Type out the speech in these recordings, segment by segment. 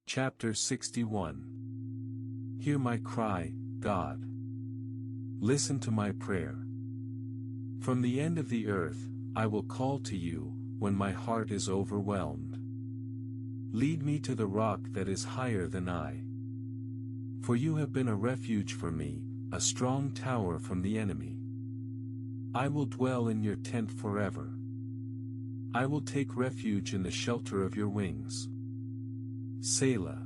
Chapter 61. Hear my cry, God. Listen to my prayer. From the end of the earth, I will call to you, when my heart is overwhelmed. Lead me to the rock that is higher than I. For you have been a refuge for me, a strong tower from the enemy. I will dwell in your tent forever. I will take refuge in the shelter of your wings. Selah.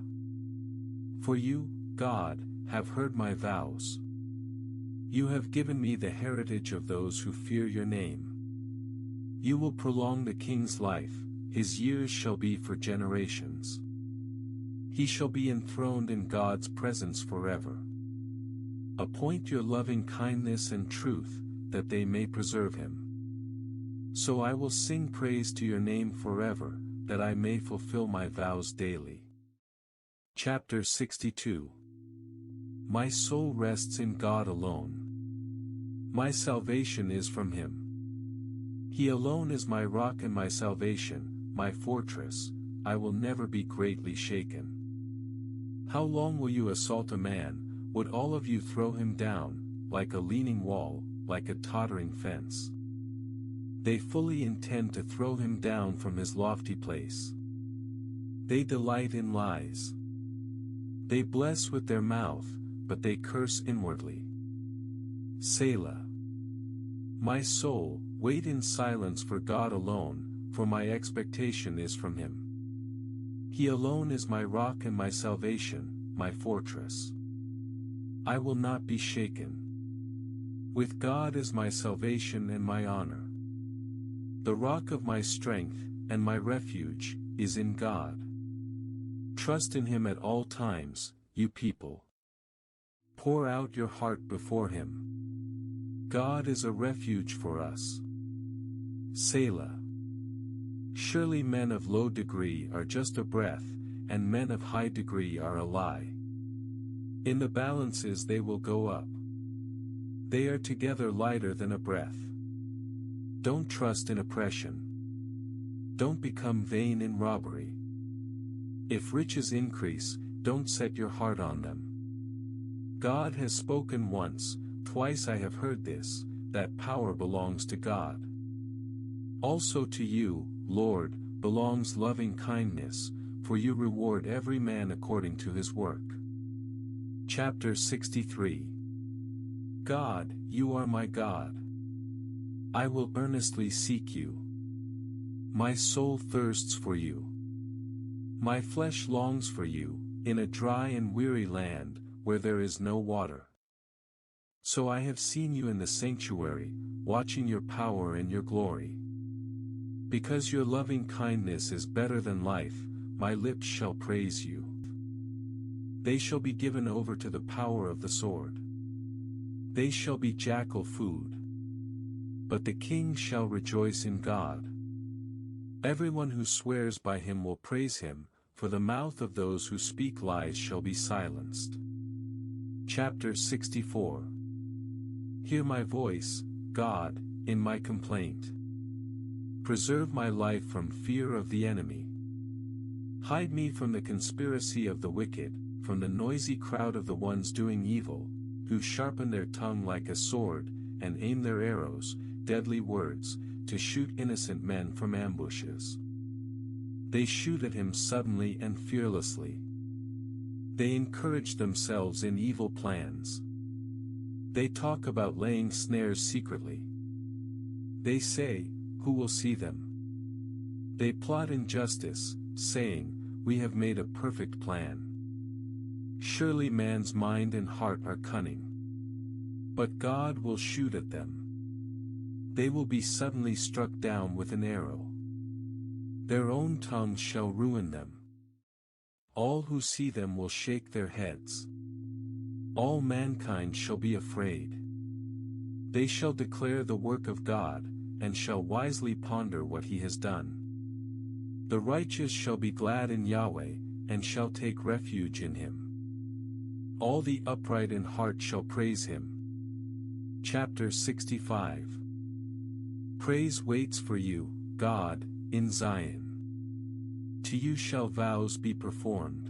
For you, God, have heard my vows. You have given me the heritage of those who fear your name. You will prolong the king's life, his years shall be for generations. He shall be enthroned in God's presence forever. Appoint your loving kindness and truth, that they may preserve him. So I will sing praise to your name forever, that I may fulfill my vows daily. Chapter 62. My soul rests in God alone. My salvation is from him. He alone is my rock and my salvation, my fortress, I will never be greatly shaken. How long will you assault a man? Would all of you throw him down, like a leaning wall, like a tottering fence? They fully intend to throw him down from his lofty place. They delight in lies. They bless with their mouth, but they curse inwardly. Selah. My soul, wait in silence for God alone, for my expectation is from him. He alone is my rock and my salvation, my fortress. I will not be shaken. With God is my salvation and my honor. The rock of my strength, and my refuge, is in God. Trust in him at all times, you people. Pour out your heart before him. God is a refuge for us. Selah. Surely men of low degree are just a breath, and men of high degree are a lie. In the balances they will go up. They are together lighter than a breath. Don't trust in oppression. Don't become vain in robbery. If riches increase, don't set your heart on them. God has spoken once, twice I have heard this, that power belongs to God. Also to you, Lord, belongs loving kindness, for you reward every man according to his work. Chapter 63. God, you are my God. I will earnestly seek you. My soul thirsts for you. My flesh longs for you, in a dry and weary land, where there is no water. So I have seen you in the sanctuary, watching your power and your glory. Because your loving kindness is better than life, my lips shall praise you. They shall be given over to the power of the sword. They shall be jackal food. But the king shall rejoice in God. Everyone who swears by him will praise him, for the mouth of those who speak lies shall be silenced. Chapter 64. Hear my voice, God, in my complaint. Preserve my life from fear of the enemy. Hide me from the conspiracy of the wicked, from the noisy crowd of the ones doing evil, who sharpen their tongue like a sword, and aim their arrows, deadly words, to shoot innocent men from ambushes. They shoot at him suddenly and fearlessly. They encourage themselves in evil plans. They talk about laying snares secretly. They say, who will see them? They plot injustice, saying, we have made a perfect plan. Surely man's mind and heart are cunning. But God will shoot at them. They will be suddenly struck down with an arrow. Their own tongue shall ruin them. All who see them will shake their heads. All mankind shall be afraid. They shall declare the work of God, and shall wisely ponder what he has done. The righteous shall be glad in Yahweh, and shall take refuge in him. All the upright in heart shall praise him. Chapter 65. Praise waits for you, God, in Zion. To you shall vows be performed.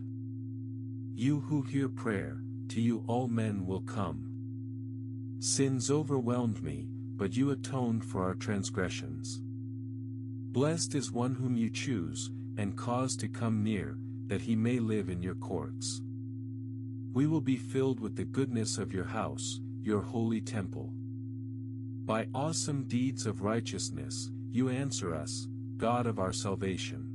You who hear prayer, to you all men will come. Sins overwhelmed me, but you atoned for our transgressions. Blessed is one whom you choose, and cause to come near, that he may live in your courts. We will be filled with the goodness of your house, your holy temple. By awesome deeds of righteousness, you answer us, God of our salvation.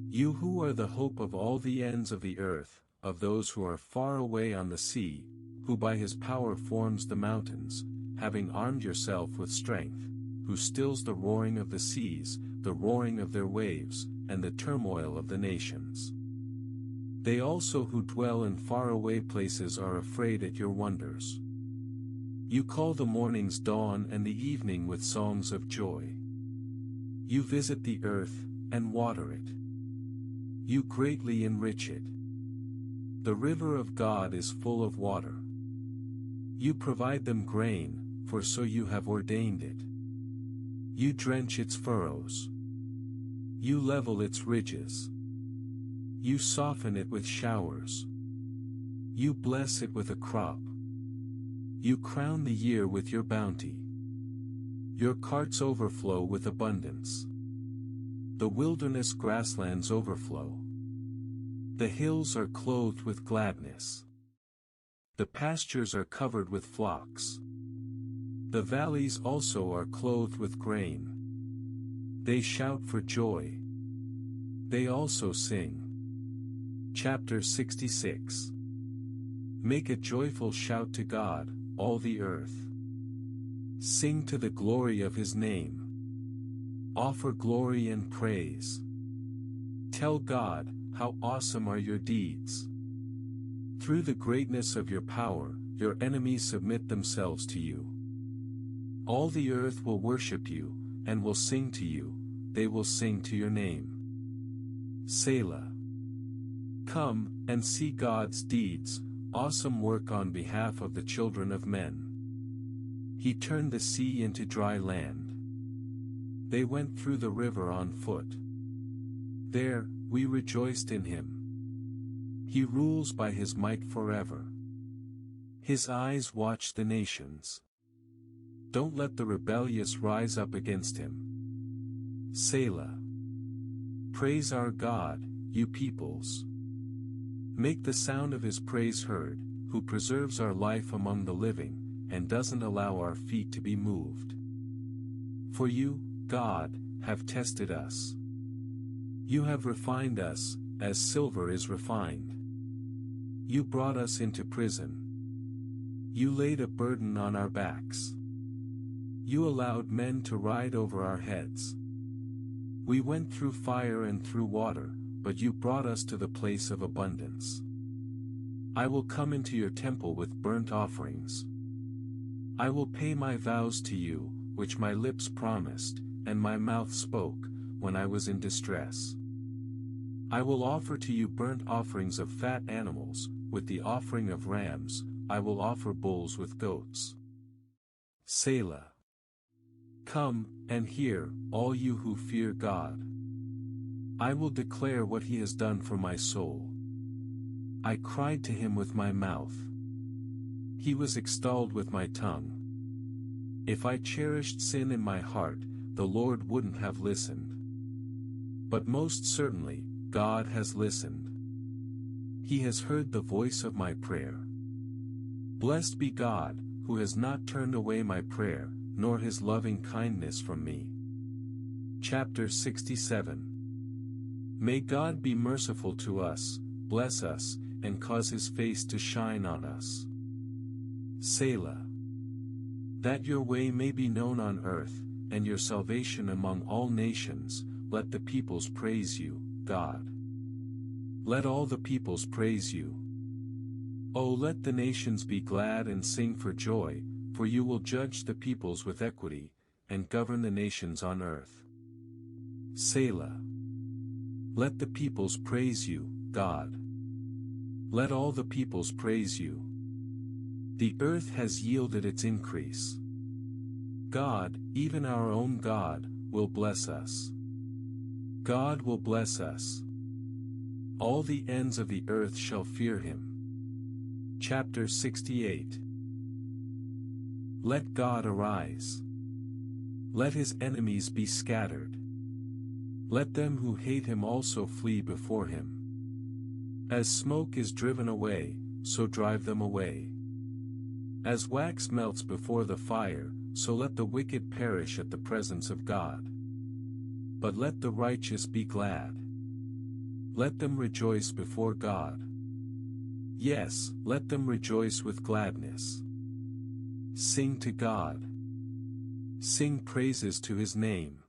You who are the hope of all the ends of the earth, of those who are far away on the sea, who by his power forms the mountains, having armed yourself with strength, who stills the roaring of the seas, the roaring of their waves, and the turmoil of the nations. They also who dwell in faraway places are afraid at your wonders. You call the morning's dawn and the evening with songs of joy. You visit the earth, and water it. You greatly enrich it. The river of God is full of water. You provide them grain, for so you have ordained it. You drench its furrows. You level its ridges. You soften it with showers. You bless it with a crop. You crown the year with your bounty. Your carts overflow with abundance. The wilderness grasslands overflow. The hills are clothed with gladness. The pastures are covered with flocks. The valleys also are clothed with grain. They shout for joy. They also sing. Chapter 66. Make a joyful shout to God, all the earth. Sing to the glory of his name. Offer glory and praise. Tell God, how awesome are your deeds. Through the greatness of your power, your enemies submit themselves to you. All the earth will worship you, and will sing to you, they will sing to your name. Selah. Come, and see God's deeds, awesome work on behalf of the children of men. He turned the sea into dry land. They went through the river on foot. There, we rejoiced in him. He rules by his might forever. His eyes watch the nations. Don't let the rebellious rise up against him. Selah. Praise our God, you peoples. Make the sound of his praise heard, who preserves our life among the living, and doesn't allow our feet to be moved. For you, God, have tested us. You have refined us, as silver is refined. You brought us into prison. You laid a burden on our backs. You allowed men to ride over our heads. We went through fire and through water, but you brought us to the place of abundance. I will come into your temple with burnt offerings. I will pay my vows to you, which my lips promised, and my mouth spoke, when I was in distress. I will offer to you burnt offerings of fat animals, with the offering of rams, I will offer bulls with goats. Selah. Come, and hear, all you who fear God. I will declare what he has done for my soul. I cried to him with my mouth. He was extolled with my tongue. If I cherished sin in my heart, the Lord wouldn't have listened. But most certainly, God has listened. He has heard the voice of my prayer. Blessed be God, who has not turned away my prayer, nor his loving kindness from me. Chapter 67. May God be merciful to us, bless us, and cause his face to shine on us. Selah. That your way may be known on earth, and your salvation among all nations, let the peoples praise you, God. Let all the peoples praise you. Oh, let the nations be glad and sing for joy, for you will judge the peoples with equity, and govern the nations on earth. Selah. Let the peoples praise you, God. Let all the peoples praise you. The earth has yielded its increase. God, even our own God, will bless us. God will bless us. All the ends of the earth shall fear him. Chapter 68. Let God arise. Let his enemies be scattered. Let them who hate him also flee before him. As smoke is driven away, so drive them away. As wax melts before the fire, so let the wicked perish at the presence of God. But let the righteous be glad. Let them rejoice before God. Yes, let them rejoice with gladness. Sing to God. Sing praises to his name.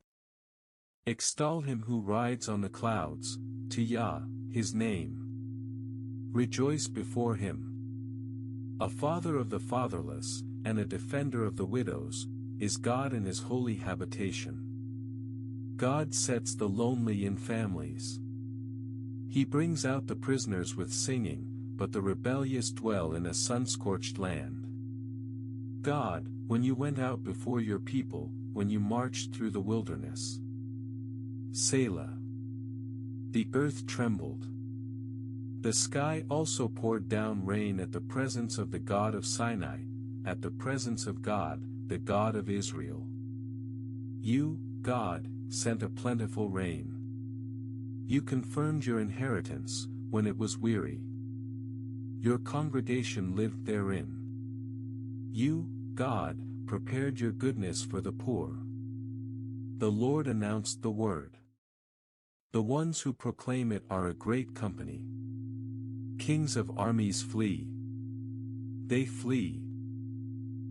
Extol him who rides on the clouds, to Yah, his name. Rejoice before him. A father of the fatherless, and a defender of the widows, is God in his holy habitation. God sets the lonely in families. He brings out the prisoners with singing, but the rebellious dwell in a sun-scorched land. God, when you went out before your people, when you marched through the wilderness. Selah. The earth trembled. The sky also poured down rain at the presence of the God of Sinai, at the presence of God, the God of Israel. You, God, sent a plentiful rain. You confirmed your inheritance, when it was weary. Your congregation lived therein. You, God, prepared your goodness for the poor. The Lord announced the word. The ones who proclaim it are a great company. Kings of armies flee. They flee.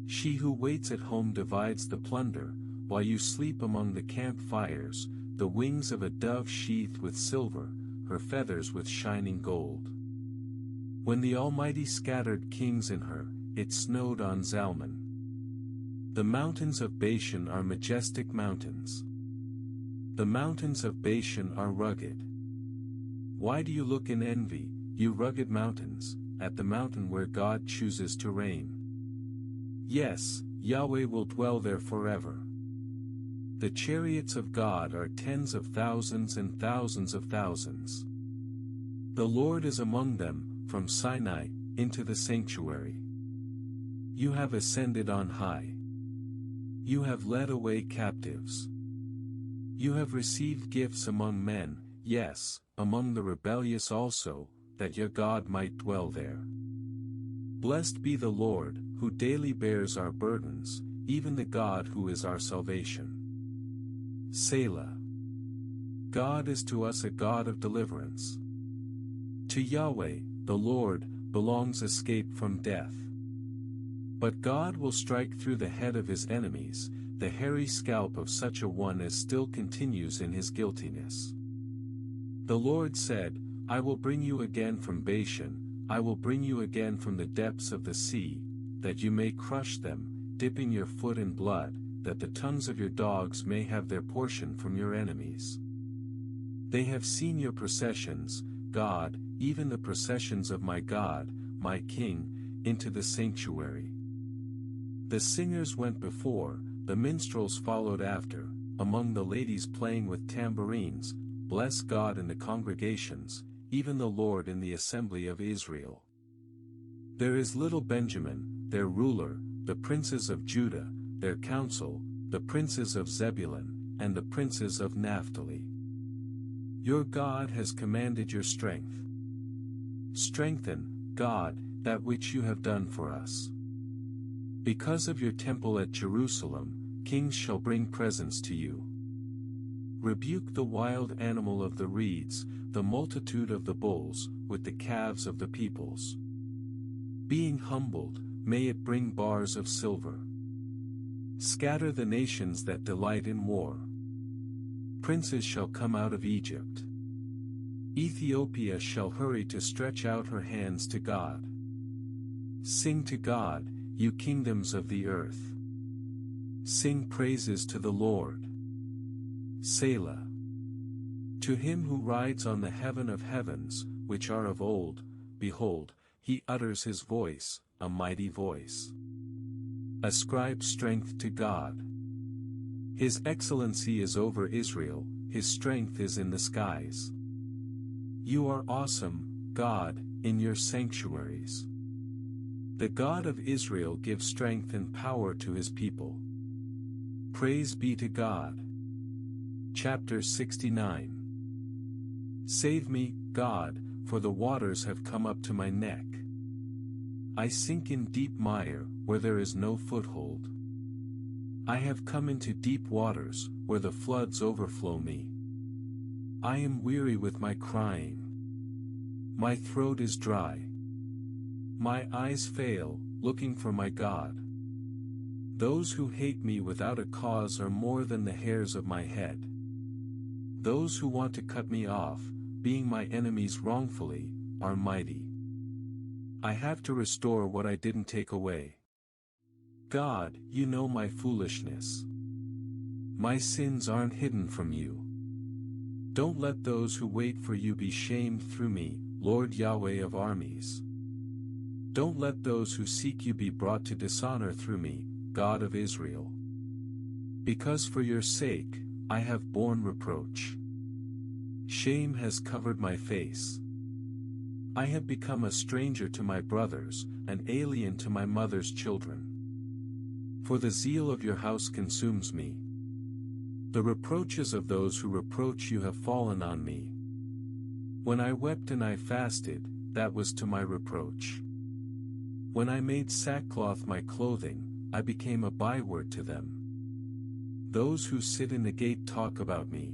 She who waits at home divides the plunder, while you sleep among the campfires, the wings of a dove sheathed with silver, her feathers with shining gold. When the Almighty scattered kings in her, it snowed on Zalman. The mountains of Bashan are majestic mountains. The mountains of Bashan are rugged. Why do you look in envy, you rugged mountains, at the mountain where God chooses to reign? Yes, Yahweh will dwell there forever. The chariots of God are tens of thousands and thousands of thousands. The Lord is among them, from Sinai, into the sanctuary. You have ascended on high. You have led away captives. You have received gifts among men, yes, among the rebellious also, that your God might dwell there. Blessed be the Lord, who daily bears our burdens, even the God who is our salvation. Selah. God is to us a God of deliverance. To Yahweh, the Lord, belongs escape from death. But God will strike through the head of his enemies, the hairy scalp of such a one as still continues in his guiltiness. The Lord said, I will bring you again from Bashan, I will bring you again from the depths of the sea, that you may crush them, dipping your foot in blood, that the tongues of your dogs may have their portion from your enemies. They have seen your processions, God, even the processions of my God, my King, into the sanctuary. The singers went before, the minstrels followed after, among the ladies playing with tambourines, bless God in the congregations, even the Lord in the assembly of Israel. There is little Benjamin, their ruler, the princes of Judah, their council, the princes of Zebulun, and the princes of Naphtali. Your God has commanded your strength. Strengthen, God, that which you have done for us. Because of your temple at Jerusalem, kings shall bring presents to you. Rebuke the wild animal of the reeds, the multitude of the bulls, with the calves of the peoples. Being humbled, may it bring bars of silver. Scatter the nations that delight in war. Princes shall come out of Egypt. Ethiopia shall hurry to stretch out her hands to God. Sing to God, you kingdoms of the earth. Sing praises to the Lord. Selah. To him who rides on the heaven of heavens, which are of old, behold, he utters his voice, a mighty voice. Ascribe strength to God. His excellency is over Israel, his strength is in the skies. You are awesome, God, in your sanctuaries. The God of Israel gives strength and power to his people. Praise be to God. Chapter 69. Save me, God, for the waters have come up to my neck. I sink in deep mire, where there is no foothold. I have come into deep waters, where the floods overflow me. I am weary with my crying. My throat is dry. My eyes fail, looking for my God. Those who hate me without a cause are more than the hairs of my head. Those who want to cut me off, being my enemies wrongfully, are mighty. I have to restore what I didn't take away. God, you know my foolishness. My sins aren't hidden from you. Don't let those who wait for you be shamed through me, Lord Yahweh of armies. Don't let those who seek you be brought to dishonor through me, God of Israel. Because for your sake, I have borne reproach. Shame has covered my face. I have become a stranger to my brothers, an alien to my mother's children. For the zeal of your house consumes me. The reproaches of those who reproach you have fallen on me. When I wept and I fasted, that was to my reproach. When I made sackcloth my clothing, I became a byword to them. Those who sit in the gate talk about me.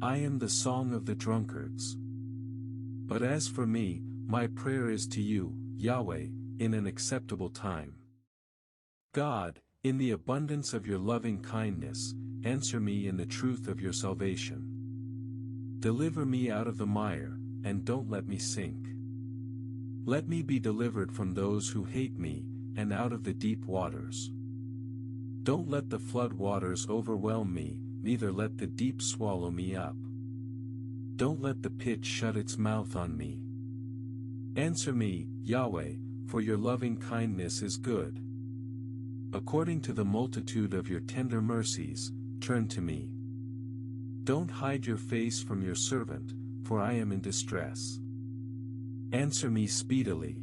I am the song of the drunkards. But as for me, my prayer is to you, Yahweh, in an acceptable time. God, in the abundance of your loving kindness, answer me in the truth of your salvation. Deliver me out of the mire, and don't let me sink. Let me be delivered from those who hate me, and out of the deep waters. Don't let the flood waters overwhelm me, neither let the deep swallow me up. Don't let the pit shut its mouth on me. Answer me, Yahweh, for your loving kindness is good. According to the multitude of your tender mercies, turn to me. Don't hide your face from your servant, for I am in distress. Answer me speedily.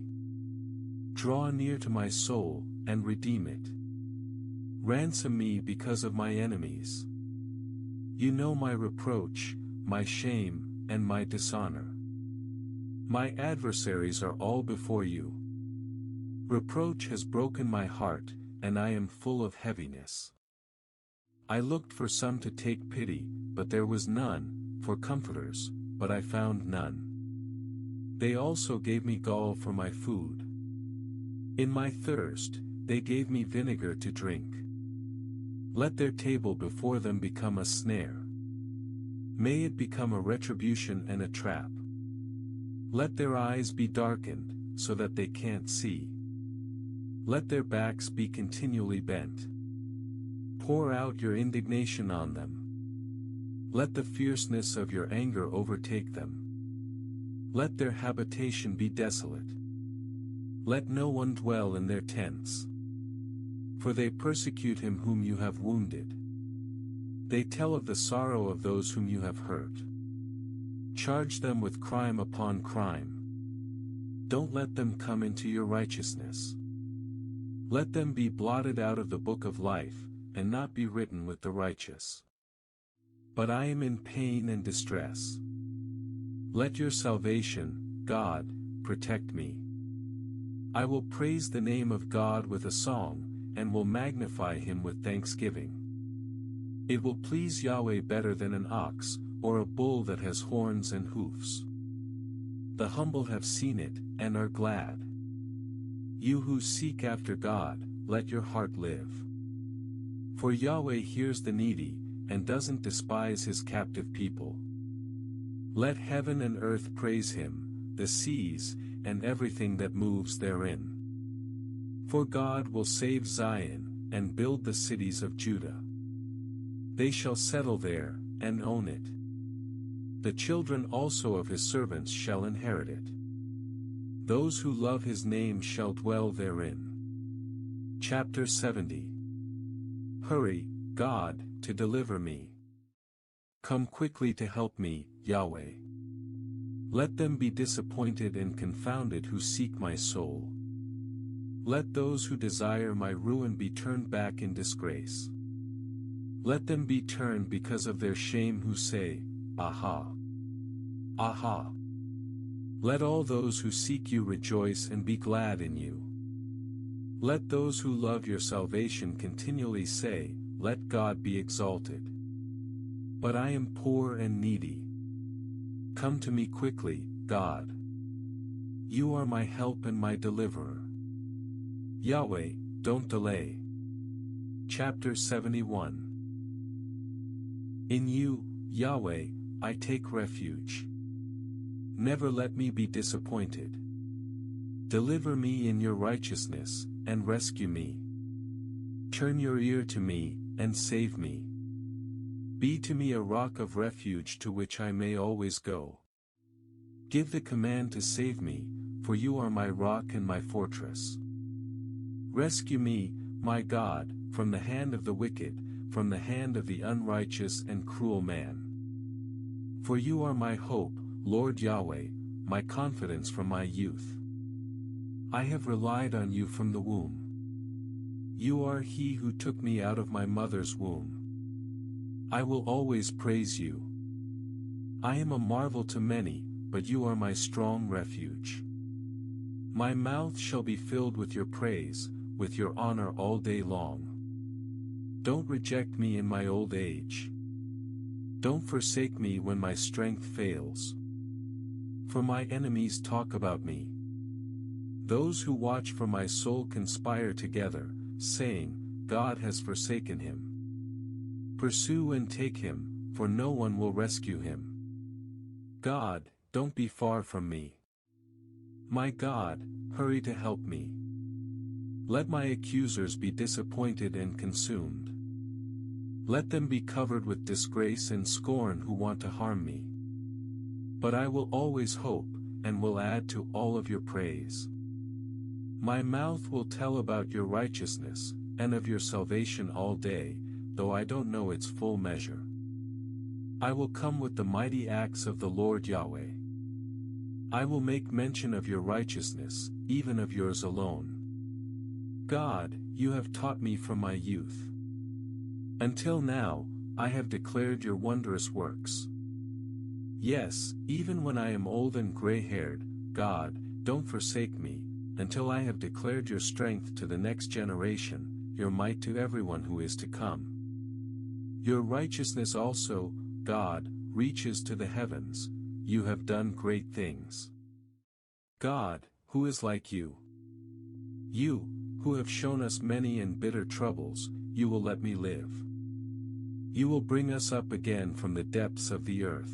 Draw near to my soul, and redeem it. Ransom me because of my enemies. You know my reproach, my shame, and my dishonor. My adversaries are all before you. Reproach has broken my heart, and I am full of heaviness. I looked for some to take pity, but there was none, for comforters, but I found none. They also gave me gall for my food. In my thirst, they gave me vinegar to drink. Let their table before them become a snare. May it become a retribution and a trap. Let their eyes be darkened, so that they can't see. Let their backs be continually bent. Pour out your indignation on them. Let the fierceness of your anger overtake them. Let their habitation be desolate. Let no one dwell in their tents. For they persecute him whom you have wounded. They tell of the sorrow of those whom you have hurt. Charge them with crime upon crime. Don't let them come into your righteousness. Let them be blotted out of the book of life, and not be written with the righteous. But I am in pain and distress. Let your salvation, God, protect me. I will praise the name of God with a song, and will magnify him with thanksgiving. It will please Yahweh better than an ox, or a bull that has horns and hoofs. The humble have seen it, and are glad. You who seek after God, let your heart live. For Yahweh hears the needy, and doesn't despise his captive people. Let heaven and earth praise him, the seas, and everything that moves therein. For God will save Zion, and build the cities of Judah. They shall settle there, and own it. The children also of his servants shall inherit it. Those who love his name shall dwell therein. Chapter 70. Hurry, God, to deliver me. Come quickly to help me, Yahweh. Let them be disappointed and confounded who seek my soul. Let those who desire my ruin be turned back in disgrace. Let them be turned because of their shame who say, Aha! Aha! Let all those who seek you rejoice and be glad in you. Let those who love your salvation continually say, Let God be exalted. But I am poor and needy. Come to me quickly, God. You are my help and my deliverer. Yahweh, don't delay. Chapter 71. In you, Yahweh, I take refuge. Never let me be disappointed. Deliver me in your righteousness, and rescue me. Turn your ear to me, and save me. Be to me a rock of refuge to which I may always go. Give the command to save me, for you are my rock and my fortress. Rescue me, my God, from the hand of the wicked, from the hand of the unrighteous and cruel man. For you are my hope, Lord Yahweh, my confidence from my youth. I have relied on you from the womb. You are he who took me out of my mother's womb. I will always praise you. I am a marvel to many, but you are my strong refuge. My mouth shall be filled with your praise, with your honor all day long. Don't reject me in my old age. Don't forsake me when my strength fails. For my enemies talk about me. Those who watch for my soul conspire together, saying, God has forsaken him. Pursue and take him, for no one will rescue him. God, don't be far from me. My God, hurry to help me. Let my accusers be disappointed and consumed. Let them be covered with disgrace and scorn who want to harm me. But I will always hope, and will add to all of your praise. My mouth will tell about your righteousness, and of your salvation all day, though I don't know its full measure. I will come with the mighty acts of the Lord Yahweh. I will make mention of your righteousness, even of yours alone. God, you have taught me from my youth. Until now, I have declared your wondrous works. Yes, even when I am old and gray-haired, God, don't forsake me, until I have declared your strength to the next generation, your might to everyone who is to come. Your righteousness also, God, reaches to the heavens. You have done great things. God, who is like you? You, who have shown us many and bitter troubles, you will let me live. You will bring us up again from the depths of the earth.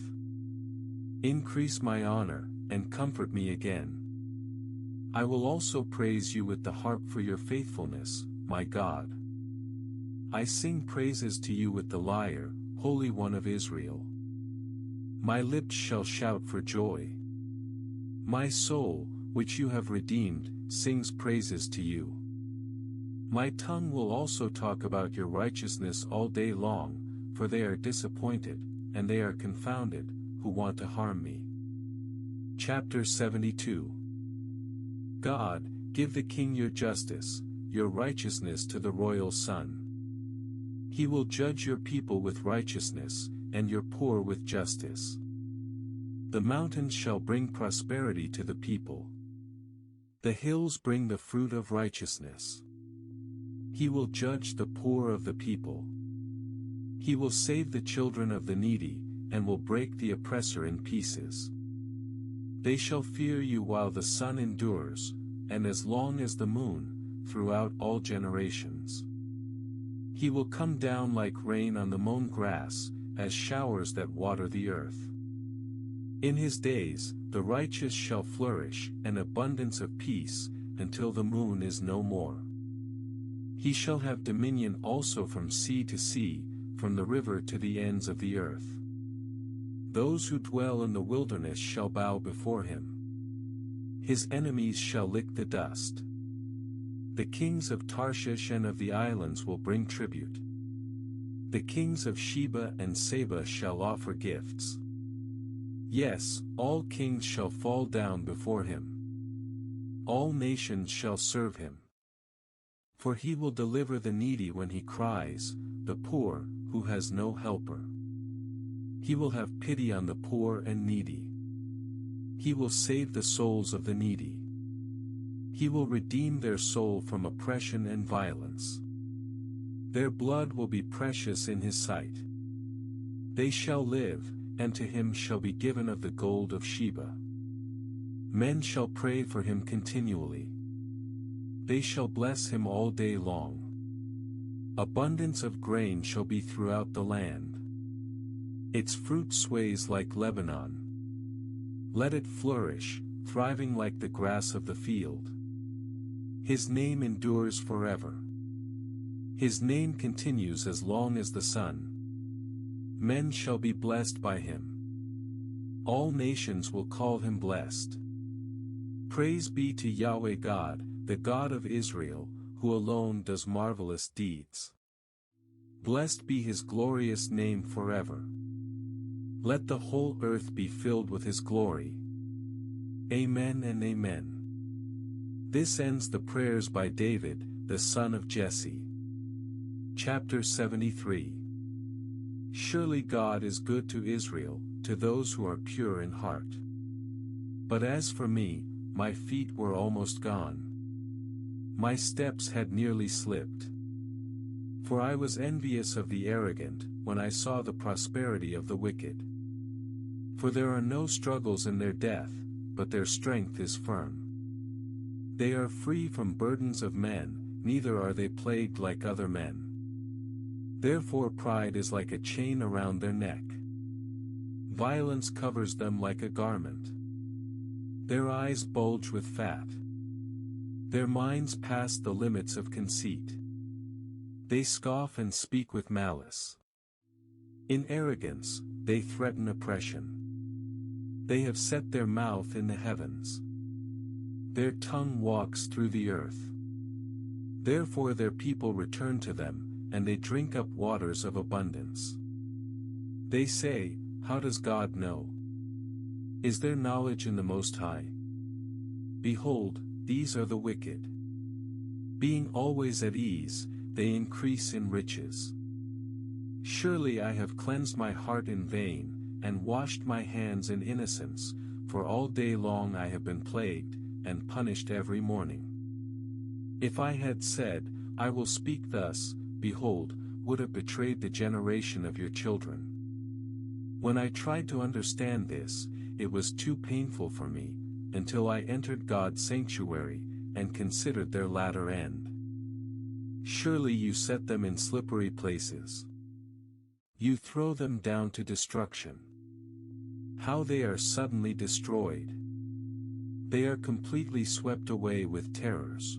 Increase my honor, and comfort me again. I will also praise you with the harp for your faithfulness, my God. I sing praises to you with the lyre, Holy One of Israel. My lips shall shout for joy. My soul, which you have redeemed, sings praises to you. My tongue will also talk about your righteousness all day long, for they are disappointed, and they are confounded, who want to harm me. Chapter 72. God, give the king your justice, your righteousness to the royal son. He will judge your people with righteousness, and your poor with justice. The mountains shall bring prosperity to the people. The hills bring the fruit of righteousness. He will judge the poor of the people. He will save the children of the needy, and will break the oppressor in pieces. They shall fear you while the sun endures, and as long as the moon, throughout all generations. He will come down like rain on the mown grass, as showers that water the earth. In his days, the righteous shall flourish, an abundance of peace, until the moon is no more. He shall have dominion also from sea to sea, from the river to the ends of the earth. Those who dwell in the wilderness shall bow before him. His enemies shall lick the dust. The kings of Tarshish and of the islands will bring tribute. The kings of Sheba and Seba shall offer gifts. Yes, all kings shall fall down before him. All nations shall serve him. For he will deliver the needy when he cries, the poor, who has no helper. He will have pity on the poor and needy. He will save the souls of the needy. He will redeem their soul from oppression and violence. Their blood will be precious in his sight. They shall live, and to him shall be given of the gold of Sheba. Men shall pray for him continually. They shall bless him all day long. Abundance of grain shall be throughout the land. Its fruit sways like Lebanon. Let it flourish, thriving like the grass of the field. His name endures forever. His name continues as long as the sun. Men shall be blessed by him. All nations will call him blessed. Praise be to Yahweh God, the God of Israel, who alone does marvelous deeds. Blessed be his glorious name forever. Let the whole earth be filled with his glory. Amen and amen. This ends the prayers by David, the son of Jesse. Chapter 73. Surely God is good to Israel, to those who are pure in heart. But as for me, my feet were almost gone. My steps had nearly slipped. For I was envious of the arrogant, when I saw the prosperity of the wicked. For there are no struggles in their death, but their strength is firm. They are free from burdens of men, neither are they plagued like other men. Therefore pride is like a chain around their neck. Violence covers them like a garment. Their eyes bulge with fat. Their minds pass the limits of conceit. They scoff and speak with malice. In arrogance, they threaten oppression. They have set their mouth in the heavens. Their tongue walks through the earth. Therefore their people return to them, and they drink up waters of abundance. They say, how does God know? Is there knowledge in the Most High? Behold, these are the wicked. Being always at ease, they increase in riches. Surely I have cleansed my heart in vain, and washed my hands in innocence, for all day long I have been plagued, and punished every morning. If I had said, I will speak thus, behold, would have betrayed the generation of your children. When I tried to understand this, it was too painful for me, until I entered God's sanctuary, and considered their latter end. Surely you set them in slippery places. You throw them down to destruction. How they are suddenly destroyed. They are completely swept away with terrors.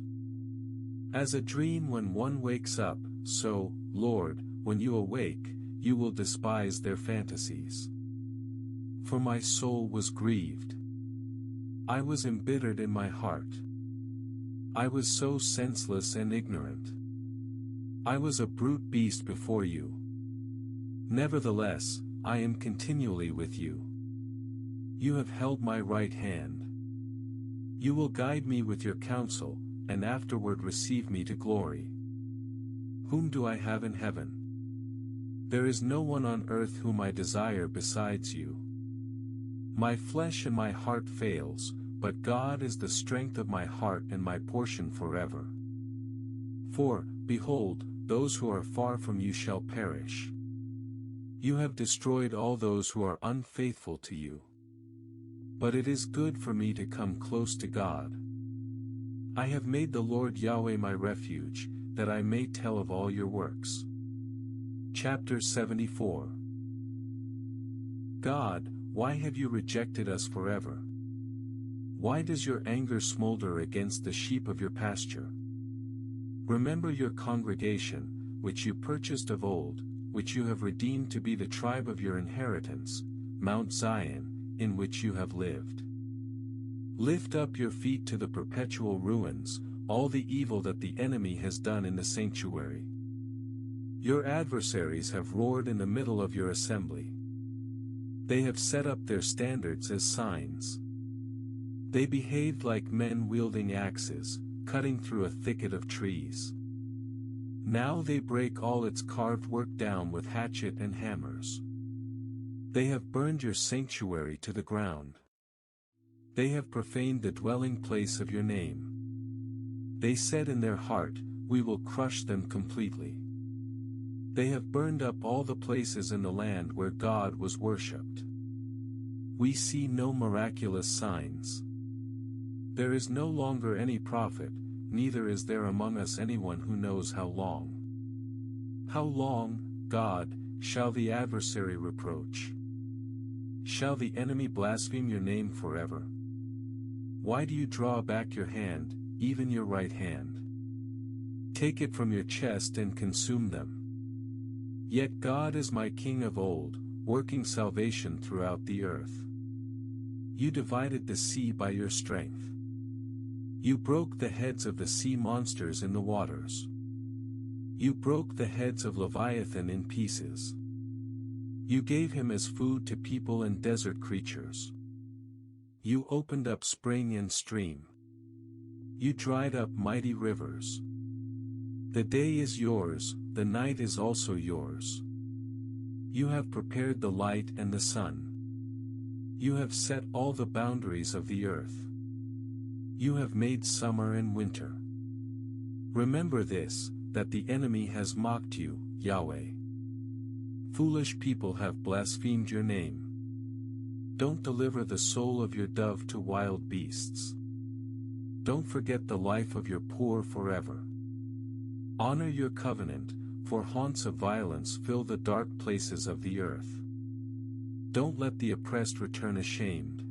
As a dream when one wakes up, so, Lord, when you awake, you will despise their fantasies. For my soul was grieved. I was embittered in my heart. I was so senseless and ignorant. I was a brute beast before you. Nevertheless, I am continually with you. You have held my right hand. You will guide me with your counsel, and afterward receive me to glory. Whom do I have in heaven? There is no one on earth whom I desire besides you. My flesh and my heart fails, but God is the strength of my heart and my portion forever. For, behold, those who are far from you shall perish. You have destroyed all those who are unfaithful to you. But it is good for me to come close to God. I have made the Lord Yahweh my refuge, that I may tell of all your works. Chapter 74. God, why have you rejected us forever? Why does your anger smolder against the sheep of your pasture? Remember your congregation, which you purchased of old, which you have redeemed to be the tribe of your inheritance, Mount Zion, in which you have lived. Lift up your feet to the perpetual ruins, all the evil that the enemy has done in the sanctuary. Your adversaries have roared in the middle of your assembly. They have set up their standards as signs. They behaved like men wielding axes, cutting through a thicket of trees. Now they break all its carved work down with hatchet and hammers. They have burned your sanctuary to the ground. They have profaned the dwelling place of your name. They said in their heart, "We will crush them completely." They have burned up all the places in the land where God was worshipped. We see no miraculous signs. There is no longer any prophet, neither is there among us anyone who knows how long. How long, God, shall the adversary reproach? Shall the enemy blaspheme your name forever? Why do you draw back your hand, even your right hand? Take it from your chest and consume them. Yet God is my King of old, working salvation throughout the earth. You divided the sea by your strength. You broke the heads of the sea monsters in the waters. You broke the heads of Leviathan in pieces. You gave him as food to people and desert creatures. You opened up spring and stream. You dried up mighty rivers. The day is yours, the night is also yours. You have prepared the light and the sun. You have set all the boundaries of the earth. You have made summer and winter. Remember this, that the enemy has mocked you, Yahweh. Foolish people have blasphemed your name. Don't deliver the soul of your dove to wild beasts. Don't forget the life of your poor forever. Honor your covenant, for haunts of violence fill the dark places of the earth. Don't let the oppressed return ashamed.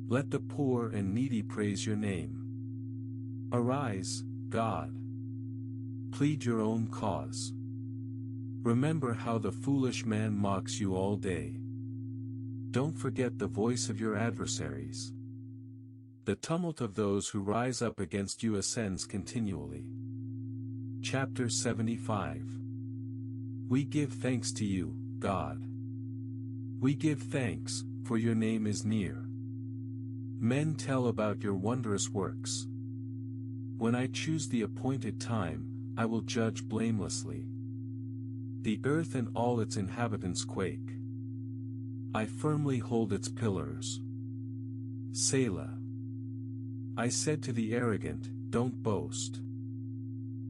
Let the poor and needy praise your name. Arise, God. Plead your own cause. Remember how the foolish man mocks you all day. Don't forget the voice of your adversaries. The tumult of those who rise up against you ascends continually. Chapter 75. We give thanks to you, God. We give thanks, for your name is near. Men tell about your wondrous works. When I choose the appointed time, I will judge blamelessly. The earth and all its inhabitants quake. I firmly hold its pillars. Selah. I said to the arrogant, don't boast.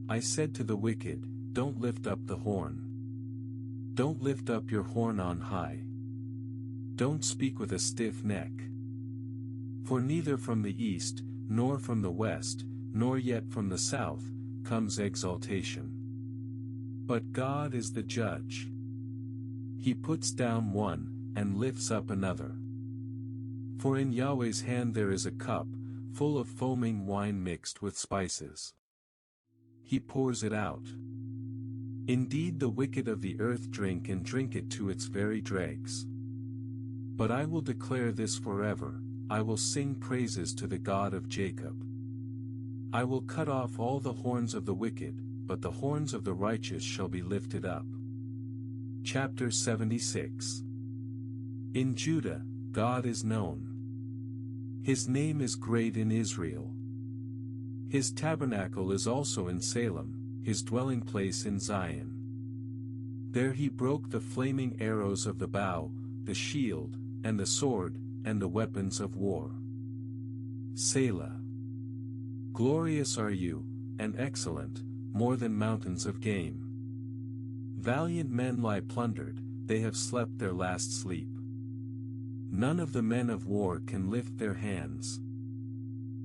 I said to the wicked, don't lift up the horn. Don't lift up your horn on high. Don't speak with a stiff neck. For neither from the east, nor from the west, nor yet from the south, comes exaltation. But God is the judge. He puts down one, and lifts up another. For in Yahweh's hand there is a cup, full of foaming wine mixed with spices. He pours it out. Indeed the wicked of the earth drink and drink it to its very dregs. But I will declare this forever, I will sing praises to the God of Jacob. I will cut off all the horns of the wicked, but the horns of the righteous shall be lifted up. Chapter 76. In Judah, God is known. His name is great in Israel. His tabernacle is also in Salem, his dwelling place in Zion. There he broke the flaming arrows of the bow, the shield, and the sword, and the weapons of war. Selah. Glorious are you, and excellent, more than mountains of game. Valiant men lie plundered, they have slept their last sleep. None of the men of war can lift their hands.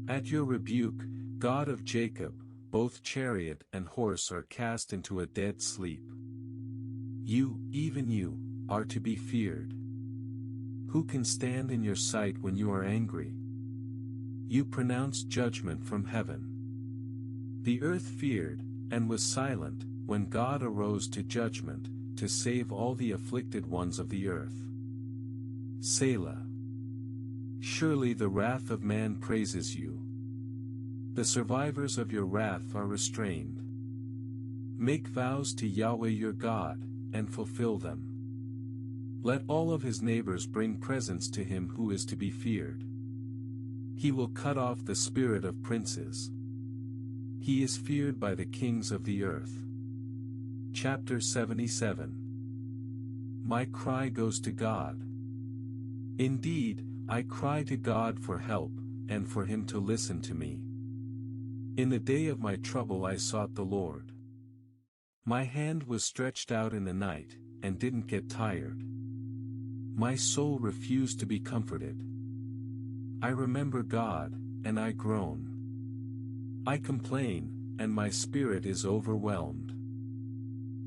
At your rebuke, God of Jacob, both chariot and horse are cast into a dead sleep. You, even you, are to be feared. Who can stand in your sight when you are angry? You pronounce judgment from heaven. The earth feared, and was silent, when God arose to judgment, to save all the afflicted ones of the earth. Selah. Surely the wrath of man praises you. The survivors of your wrath are restrained. Make vows to Yahweh your God, and fulfill them. Let all of his neighbors bring presents to him who is to be feared. He will cut off the spirit of princes. He is feared by the kings of the earth. Chapter 77. My cry goes to God. Indeed, I cry to God for help, and for him to listen to me. In the day of my trouble I sought the Lord. My hand was stretched out in the night, and didn't get tired. My soul refused to be comforted. I remember God, and I groan. I complain, and my spirit is overwhelmed.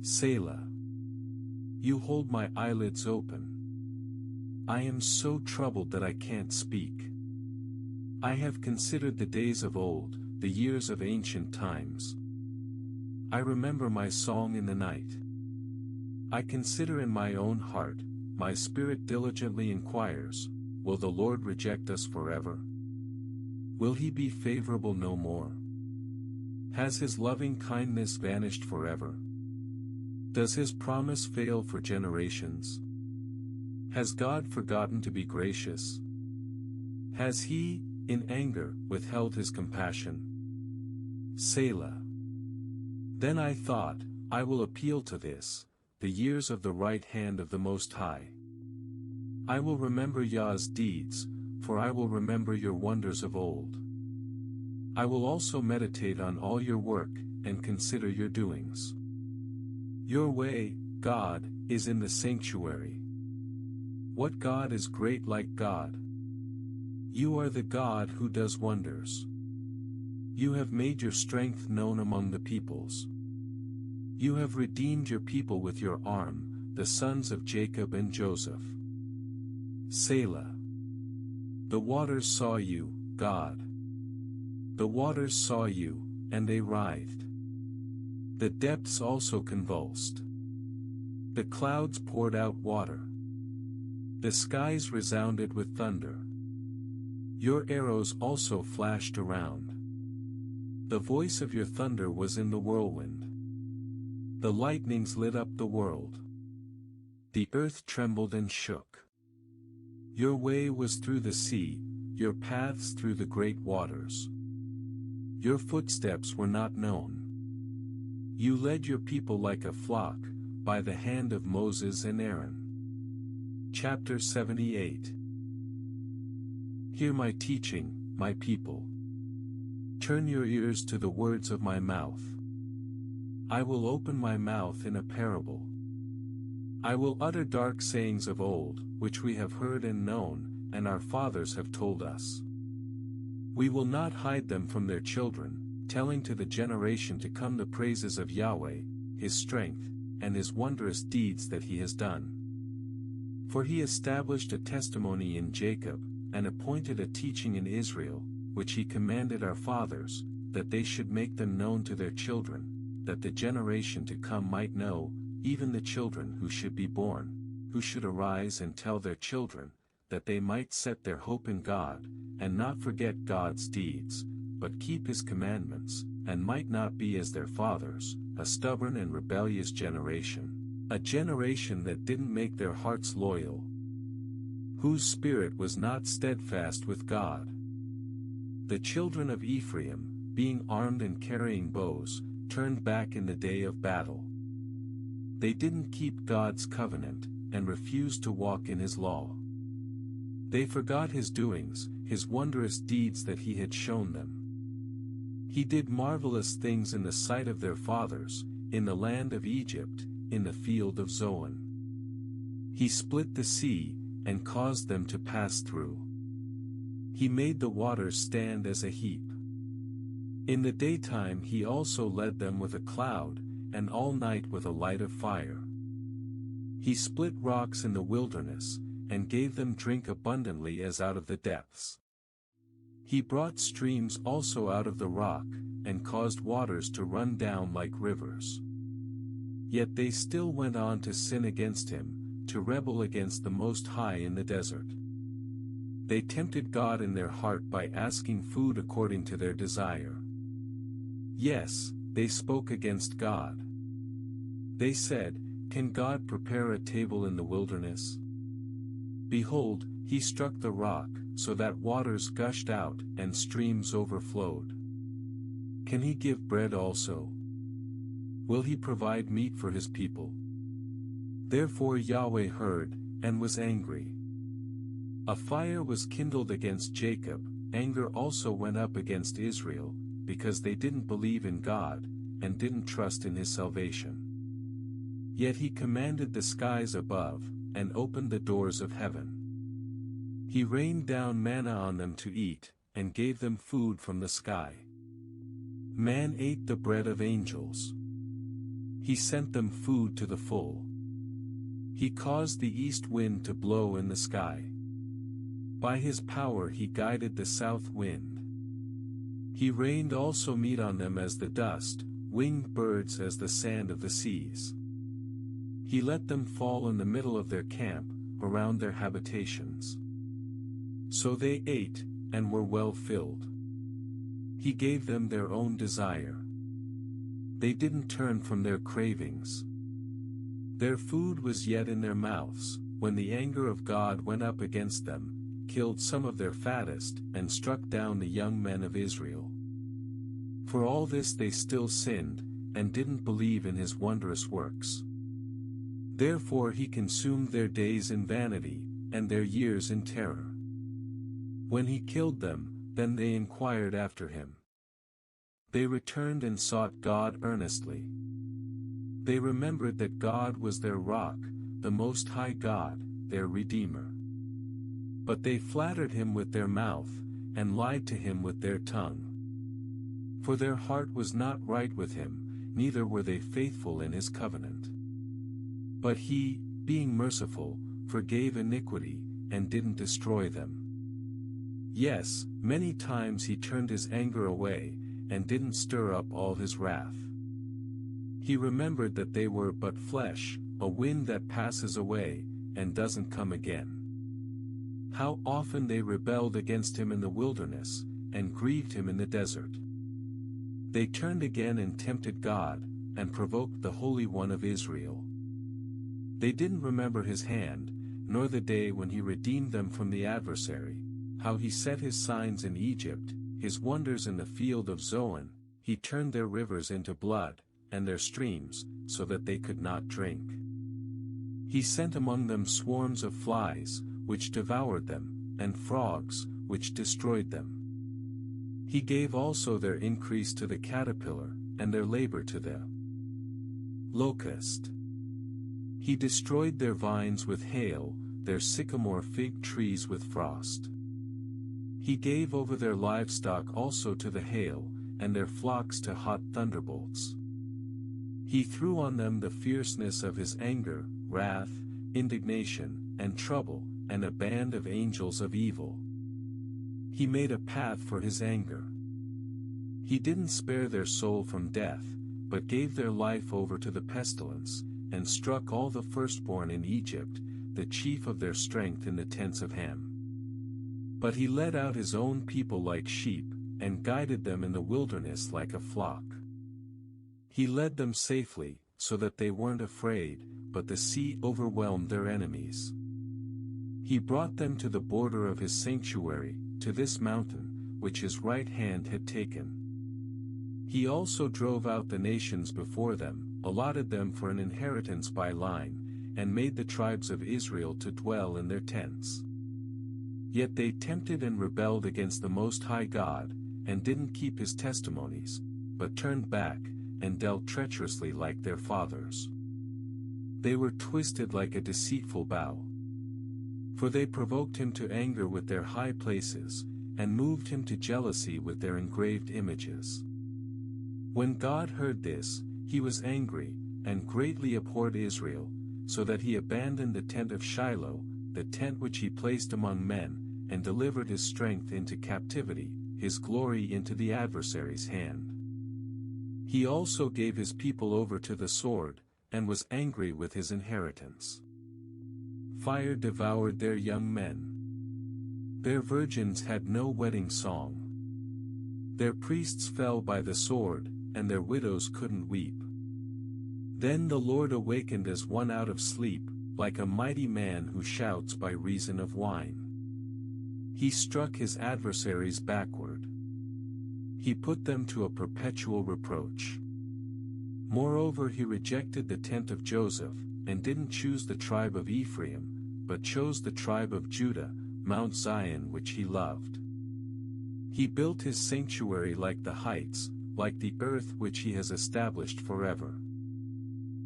Selah. You hold my eyelids open. I am so troubled that I can't speak. I have considered the days of old, the years of ancient times. I remember my song in the night. I consider in my own heart, my spirit diligently inquires, will the Lord reject us forever? Will he be favorable no more? Has his loving kindness vanished forever? Does his promise fail for generations? Has God forgotten to be gracious? Has he, in anger, withheld his compassion? Selah. Then I thought, I will appeal to this, the years of the right hand of the Most High. I will remember Yah's deeds, for I will remember your wonders of old. I will also meditate on all your work, and consider your doings. Your way, God, is in the sanctuary. What God is great like God? You are the God who does wonders. You have made your strength known among the peoples. You have redeemed your people with your arm, the sons of Jacob and Joseph. Selah. The waters saw you, God. The waters saw you, and they writhed. The depths also convulsed. The clouds poured out water. The skies resounded with thunder. Your arrows also flashed around. The voice of your thunder was in the whirlwind. The lightnings lit up the world. The earth trembled and shook. Your way was through the sea, your paths through the great waters. Your footsteps were not known. You led your people like a flock, by the hand of Moses and Aaron. Chapter 78. Hear my teaching, my people. Turn your ears to the words of my mouth. I will open my mouth in a parable. I will utter dark sayings of old, which we have heard and known, and our fathers have told us. We will not hide them from their children, telling to the generation to come the praises of Yahweh, his strength, and his wondrous deeds that he has done. For he established a testimony in Jacob, and appointed a teaching in Israel, which he commanded our fathers, that they should make them known to their children, that the generation to come might know, even the children who should be born, who should arise and tell their children, that they might set their hope in God, and not forget God's deeds, but keep his commandments, and might not be as their fathers, a stubborn and rebellious generation, a generation that didn't make their hearts loyal, whose spirit was not steadfast with God. The children of Ephraim, being armed and carrying bows, turned back in the day of battle. They didn't keep God's covenant, and refused to walk in his law. They forgot his doings, his wondrous deeds that he had shown them. He did marvelous things in the sight of their fathers, in the land of Egypt, in the field of Zoan. He split the sea, and caused them to pass through. He made the waters stand as a heap. In the daytime he also led them with a cloud, and all night with a light of fire. He split rocks in the wilderness, and gave them drink abundantly as out of the depths. He brought streams also out of the rock, and caused waters to run down like rivers. Yet they still went on to sin against him, to rebel against the Most High in the desert. They tempted God in their heart by asking food according to their desire. Yes, they spoke against God. They said, "Can God prepare a table in the wilderness? Behold, he struck the rock, so that waters gushed out, and streams overflowed. Can he give bread also? Will he provide meat for his people? Therefore Yahweh heard, and was angry. A fire was kindled against Jacob, anger also went up against Israel, because they didn't believe in God, and didn't trust in his salvation. Yet he commanded the skies above, and opened the doors of heaven. He rained down manna on them to eat, and gave them food from the sky. Man ate the bread of angels. He sent them food to the full. He caused the east wind to blow in the sky. By his power he guided the south wind. He rained also meat on them as the dust, winged birds as the sand of the seas. He let them fall in the middle of their camp, around their habitations. So they ate, and were well filled. He gave them their own desire. They didn't turn from their cravings. Their food was yet in their mouths, when the anger of God went up against them, killed some of their fattest, and struck down the young men of Israel. For all this they still sinned, and didn't believe in his wondrous works. Therefore he consumed their days in vanity, and their years in terror. When he killed them, then they inquired after him. They returned and sought God earnestly. They remembered that God was their rock, the Most High God, their Redeemer. But they flattered him with their mouth, and lied to him with their tongue. For their heart was not right with him, neither were they faithful in his covenant. But he, being merciful, forgave iniquity, and didn't destroy them. Yes, many times he turned his anger away, and didn't stir up all his wrath. He remembered that they were but flesh, a wind that passes away, and doesn't come again. How often they rebelled against him in the wilderness, and grieved him in the desert. They turned again and tempted God, and provoked the Holy One of Israel. They didn't remember his hand, nor the day when he redeemed them from the adversary, how he set his signs in Egypt, his wonders in the field of Zoan. He turned their rivers into blood, and their streams, so that they could not drink. He sent among them swarms of flies, which devoured them, and frogs, which destroyed them. He gave also their increase to the caterpillar, and their labor to the locust. He destroyed their vines with hail, their sycamore fig trees with frost. He gave over their livestock also to the hail, and their flocks to hot thunderbolts. He threw on them the fierceness of his anger, wrath, indignation, and trouble, and a band of angels of evil. He made a path for his anger. He didn't spare their soul from death, but gave their life over to the pestilence, and struck all the firstborn in Egypt, the chief of their strength in the tents of Ham. But he led out his own people like sheep, and guided them in the wilderness like a flock. He led them safely, so that they weren't afraid, but the sea overwhelmed their enemies. He brought them to the border of his sanctuary, to this mountain, which his right hand had taken. He also drove out the nations before them, allotted them for an inheritance by line, and made the tribes of Israel to dwell in their tents. Yet they tempted and rebelled against the Most High God, and didn't keep his testimonies, but turned back, and dealt treacherously like their fathers. They were twisted like a deceitful bow. For they provoked him to anger with their high places, and moved him to jealousy with their engraved images. When God heard this, he was angry, and greatly abhorred Israel, so that he abandoned the tent of Shiloh, the tent which he placed among men, and delivered his strength into captivity, his glory into the adversary's hand. He also gave his people over to the sword, and was angry with his inheritance. Fire devoured their young men. Their virgins had no wedding song. Their priests fell by the sword, and their widows couldn't weep. Then the Lord awakened as one out of sleep, like a mighty man who shouts by reason of wine. He struck his adversaries backward. He put them to a perpetual reproach. Moreover, he rejected the tent of Joseph, and didn't choose the tribe of Ephraim, but chose the tribe of Judah, Mount Zion which he loved. He built his sanctuary like the heights, like the earth which he has established forever.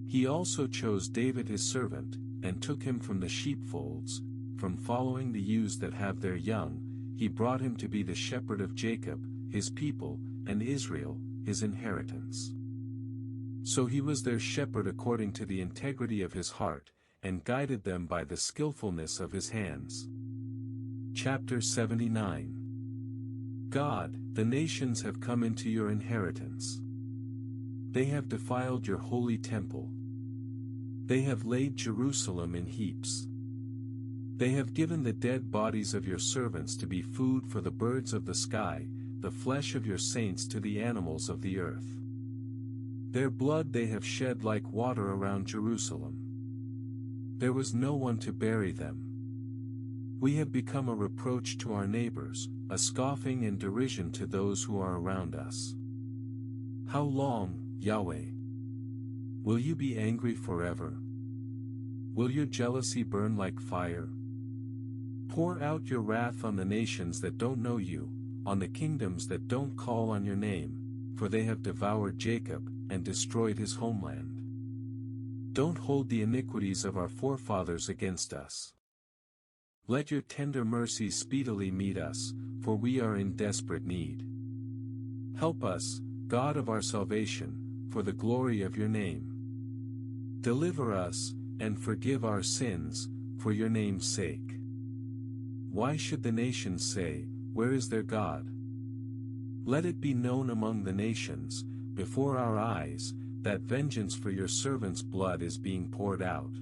He also chose David his servant, and took him from the sheepfolds, from following the ewes that have their young. He brought him to be the shepherd of Jacob, his people, and Israel, his inheritance. So he was their shepherd according to the integrity of his heart, and guided them by the skillfulness of his hands. Chapter 79. God, the nations have come into your inheritance. They have defiled your holy temple. They have laid Jerusalem in heaps. They have given the dead bodies of your servants to be food for the birds of the sky, the flesh of your saints to the animals of the earth. Their blood they have shed like water around Jerusalem. There was no one to bury them. We have become a reproach to our neighbors, a scoffing and derision to those who are around us. How long, Yahweh? Will you be angry forever? Will your jealousy burn like fire? Pour out your wrath on the nations that don't know you, on the kingdoms that don't call on your name, for they have devoured Jacob, and destroyed his homeland. Don't hold the iniquities of our forefathers against us. Let your tender mercies speedily meet us, for we are in desperate need. Help us, God of our salvation, for the glory of your name. Deliver us, and forgive our sins, for your name's sake. Why should the nations say, "Where is their God?" Let it be known among the nations, before our eyes, that vengeance for your servants' blood is being poured out.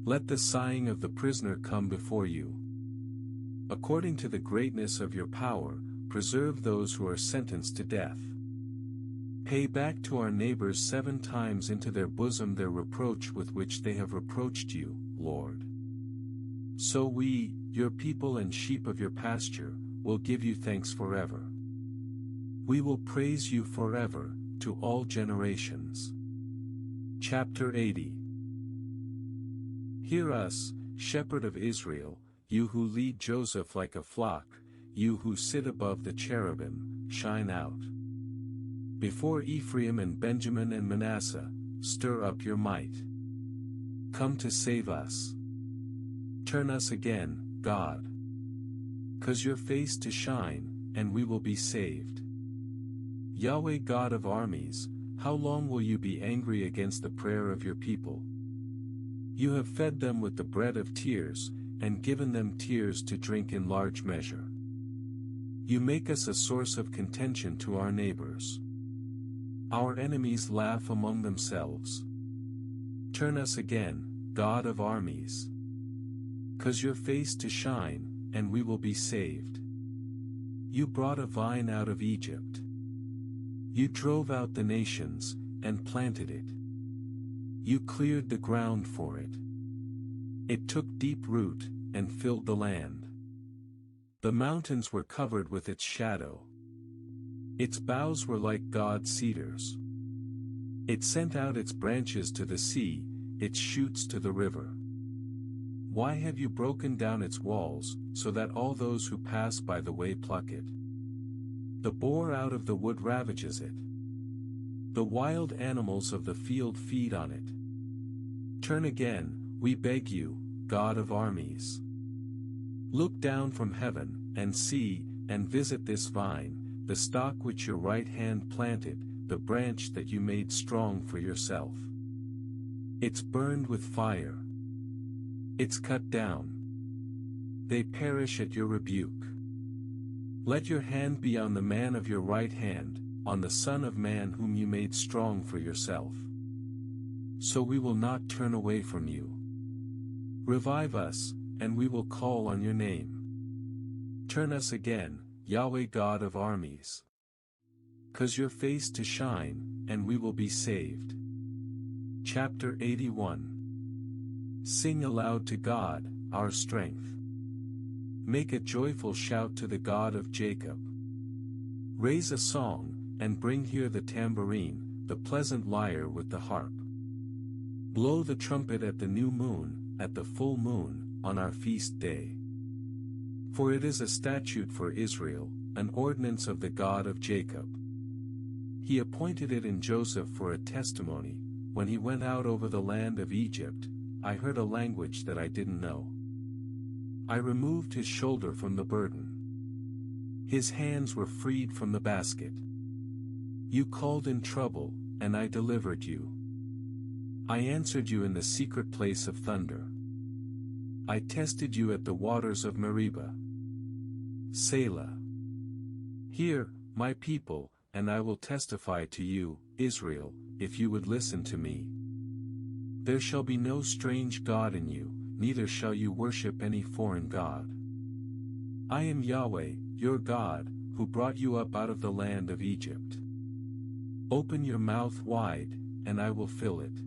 Let the sighing of the prisoner come before you. According to the greatness of your power, preserve those who are sentenced to death. Pay back to our neighbors 7 times into their bosom their reproach with which they have reproached you, Lord. So we, your people and sheep of your pasture, will give you thanks forever. We will praise you forever, to all generations. Chapter 80. Hear us, shepherd of Israel, you who lead Joseph like a flock, you who sit above the cherubim, shine out. Before Ephraim and Benjamin and Manasseh, stir up your might. Come to save us. Turn us again, God. Cause your face to shine, and we will be saved. Yahweh God of armies, how long will you be angry against the prayer of your people? You have fed them with the bread of tears, and given them tears to drink in large measure. You make us a source of contention to our neighbors. Our enemies laugh among themselves. Turn us again, God of armies. Cause your face to shine, and we will be saved. You brought a vine out of Egypt. You drove out the nations, and planted it. You cleared the ground for it. It took deep root, and filled the land. The mountains were covered with its shadow. Its boughs were like God's cedars. It sent out its branches to the sea, its shoots to the river. Why have you broken down its walls, so that all those who pass by the way pluck it? The boar out of the wood ravages it. The wild animals of the field feed on it. Turn again, we beg you, God of armies. Look down from heaven, and see, and visit this vine, the stock which your right hand planted, the branch that you made strong for yourself. It's burned with fire. It's cut down. They perish at your rebuke. Let your hand be on the man of your right hand, on the Son of Man whom you made strong for yourself. So we will not turn away from you. Revive us, and we will call on your name. Turn us again, Yahweh God of armies. Cause your face to shine, and we will be saved. Chapter 81. Sing aloud to God, our strength. Make a joyful shout to the God of Jacob. Raise a song, and bring here the tambourine, the pleasant lyre with the harp. Blow the trumpet at the new moon, at the full moon, on our feast day. For it is a statute for Israel, an ordinance of the God of Jacob. He appointed it in Joseph for a testimony. When he went out over the land of Egypt, I heard a language that I didn't know. I removed his shoulder from the burden. His hands were freed from the basket. You called in trouble, and I delivered you. I answered you in the secret place of thunder. I tested you at the waters of Meribah. Selah. Hear, my people, and I will testify to you, Israel, if you would listen to me. There shall be no strange god in you, neither shall you worship any foreign god. I am Yahweh, your God, who brought you up out of the land of Egypt. Open your mouth wide, and I will fill it.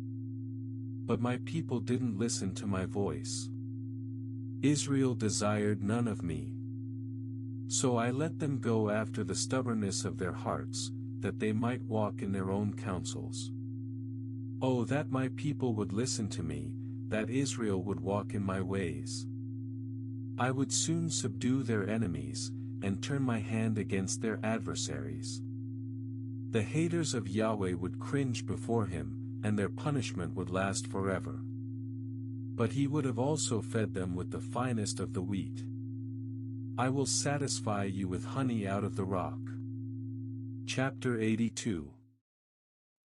But my people didn't listen to my voice. Israel desired none of me. So I let them go after the stubbornness of their hearts, that they might walk in their own counsels. Oh, that my people would listen to me, that Israel would walk in my ways. I would soon subdue their enemies, and turn my hand against their adversaries. The haters of Yahweh would cringe before him, and their punishment would last forever. But he would have also fed them with the finest of the wheat. I will satisfy you with honey out of the rock. Chapter 82.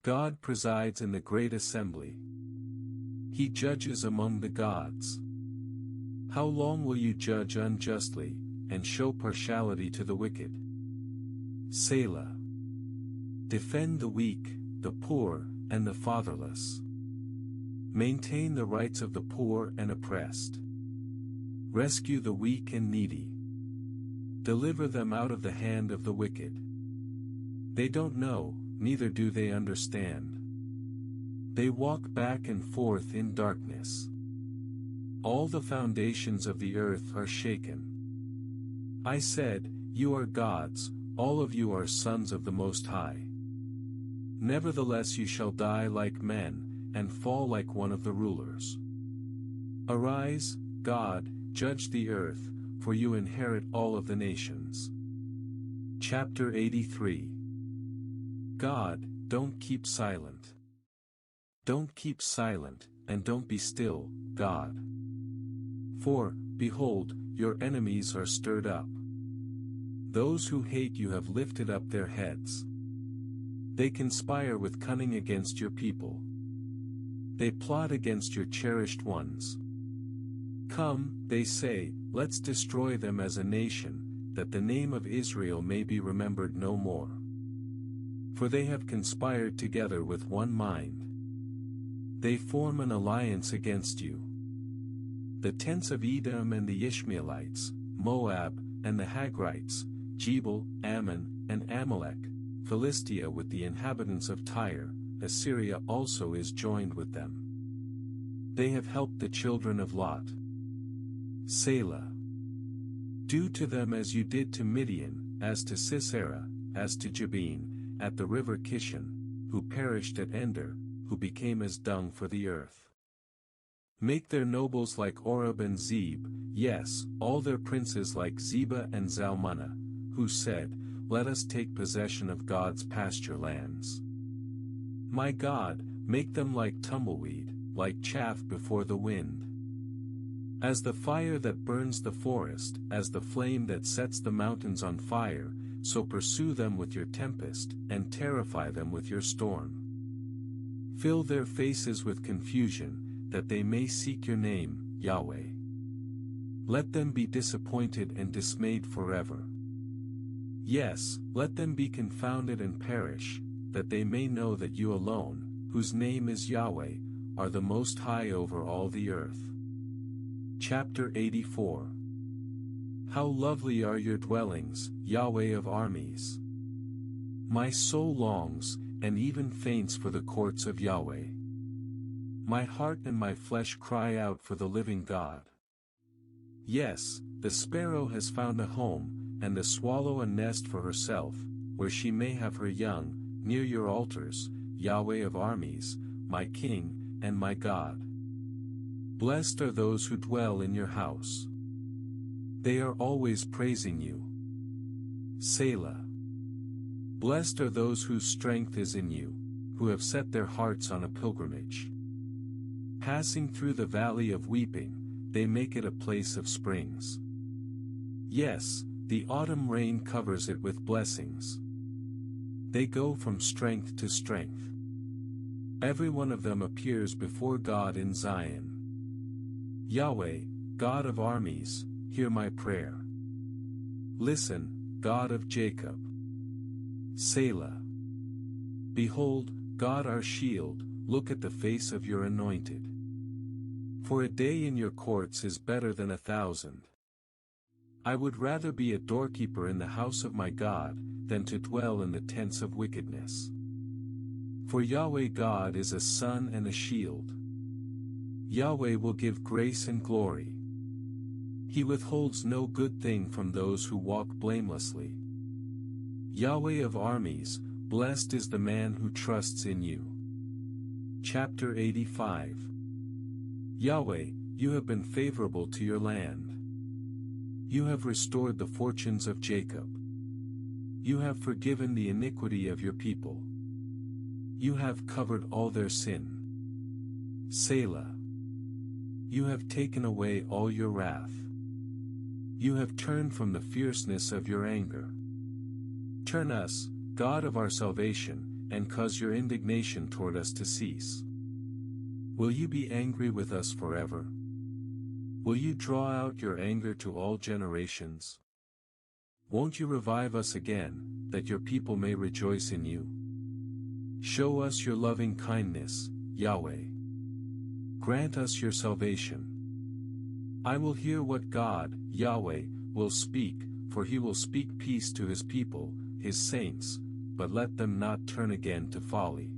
God presides in the great assembly. He judges among the gods. How long will you judge unjustly, and show partiality to the wicked? Selah. Defend the weak, the poor, and the fatherless. Maintain the rights of the poor and oppressed. Rescue the weak and needy. Deliver them out of the hand of the wicked. They don't know, neither do they understand. They walk back and forth in darkness. All the foundations of the earth are shaken. I said, you are gods, all of you are sons of the Most High. Nevertheless you shall die like men, and fall like one of the rulers. Arise, God, judge the earth, for you inherit all of the nations. Chapter 83. God, don't keep silent. Don't keep silent, and don't be still, God. For, behold, your enemies are stirred up. Those who hate you have lifted up their heads. They conspire with cunning against your people. They plot against your cherished ones. Come, they say, let's destroy them as a nation, that the name of Israel may be remembered no more. For they have conspired together with one mind. They form an alliance against you. The tents of Edom and the Ishmaelites, Moab, and the Hagrites, Jebel, Ammon, and Amalek, Philistia with the inhabitants of Tyre, Assyria also is joined with them. They have helped the children of Lot. Selah. Do to them as you did to Midian, as to Sisera, as to Jabin, at the river Kishon, who perished at Ender, who became as dung for the earth. Make their nobles like Oreb and Zeb, yes, all their princes like Zebah and Zalmunna, who said, let us take possession of God's pasture lands. My God, make them like tumbleweed, like chaff before the wind. As the fire that burns the forest, as the flame that sets the mountains on fire, so pursue them with your tempest, and terrify them with your storm. Fill their faces with confusion, that they may seek your name, Yahweh. Let them be disappointed and dismayed forever. Yes, let them be confounded and perish, that they may know that you alone, whose name is Yahweh, are the Most High over all the earth. Chapter 84. How lovely are your dwellings, Yahweh of armies! My soul longs, and even faints for the courts of Yahweh. My heart and my flesh cry out for the living God. Yes, the sparrow has found a home, and the swallow a nest for herself, where she may have her young, near your altars, Yahweh of armies, my King, and my God. Blessed are those who dwell in your house. They are always praising you. Selah. Blessed are those whose strength is in you, who have set their hearts on a pilgrimage. Passing through the valley of weeping, they make it a place of springs. Yes, the autumn rain covers it with blessings. They go from strength to strength. Every one of them appears before God in Zion. Yahweh, God of armies, hear my prayer. Listen, God of Jacob. Selah. Behold, God our shield, look at the face of your anointed. For a day in your courts is better than 1,000. I would rather be a doorkeeper in the house of my God, than to dwell in the tents of wickedness. For Yahweh God is a sun and a shield. Yahweh will give grace and glory. He withholds no good thing from those who walk blamelessly. Yahweh of armies, blessed is the man who trusts in you. Chapter 85. Yahweh, you have been favorable to your land. You have restored the fortunes of Jacob. You have forgiven the iniquity of your people. You have covered all their sin. Selah. You have taken away all your wrath. You have turned from the fierceness of your anger. Turn us, God of our salvation, and cause your indignation toward us to cease. Will you be angry with us forever? Will you draw out your anger to all generations? Won't you revive us again, that your people may rejoice in you? Show us your loving kindness, Yahweh. Grant us your salvation. I will hear what God, Yahweh, will speak, for he will speak peace to his people, his saints, but let them not turn again to folly.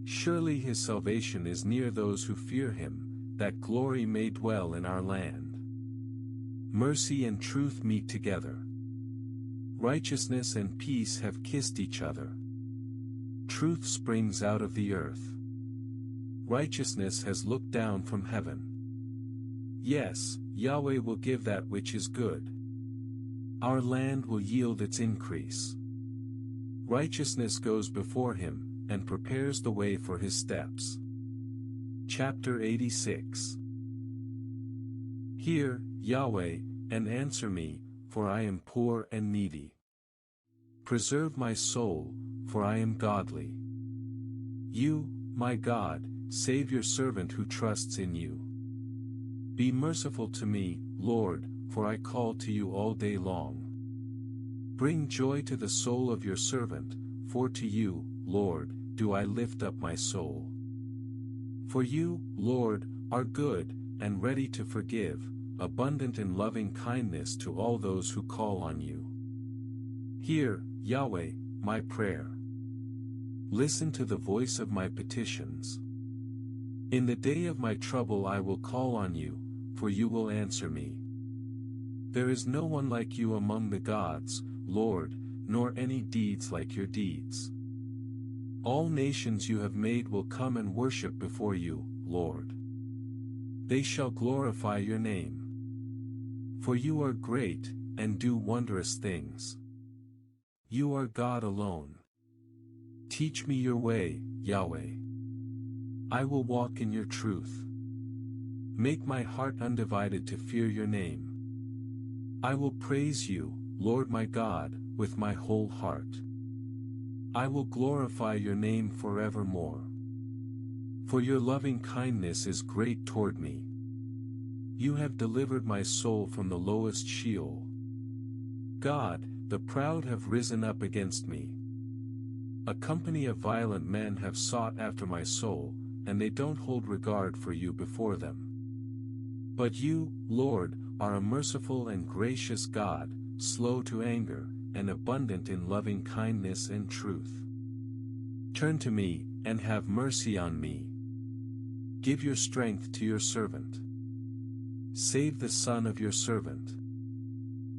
Surely his salvation is near those who fear him, that glory may dwell in our land. Mercy and truth meet together. Righteousness and peace have kissed each other. Truth springs out of the earth. Righteousness has looked down from heaven. Yes, Yahweh will give that which is good. Our land will yield its increase. Righteousness goes before him, and prepares the way for his steps. Chapter 86. Hear, Yahweh, and answer me, for I am poor and needy. Preserve my soul, for I am godly. You, my God, save your servant who trusts in you. Be merciful to me, Lord, for I call to you all day long. Bring joy to the soul of your servant, for to you, Lord, do I lift up my soul. For you, Lord, are good, and ready to forgive, abundant in loving kindness to all those who call on you. Hear, Yahweh, my prayer. Listen to the voice of my petitions. In the day of my trouble I will call on you, for you will answer me. There is no one like you among the gods, Lord, nor any deeds like your deeds. All nations you have made will come and worship before you, Lord. They shall glorify your name. For you are great, and do wondrous things. You are God alone. Teach me your way, Yahweh. I will walk in your truth. Make my heart undivided to fear your name. I will praise you, Lord my God, with my whole heart. I will glorify your name forevermore. For your loving kindness is great toward me. You have delivered my soul from the lowest Sheol. God, the proud have risen up against me. A company of violent men have sought after my soul, and they don't hold regard for you before them. But you, Lord, are a merciful and gracious God, slow to anger, and abundant in loving kindness and truth. Turn to me, and have mercy on me. Give your strength to your servant. Save the son of your servant.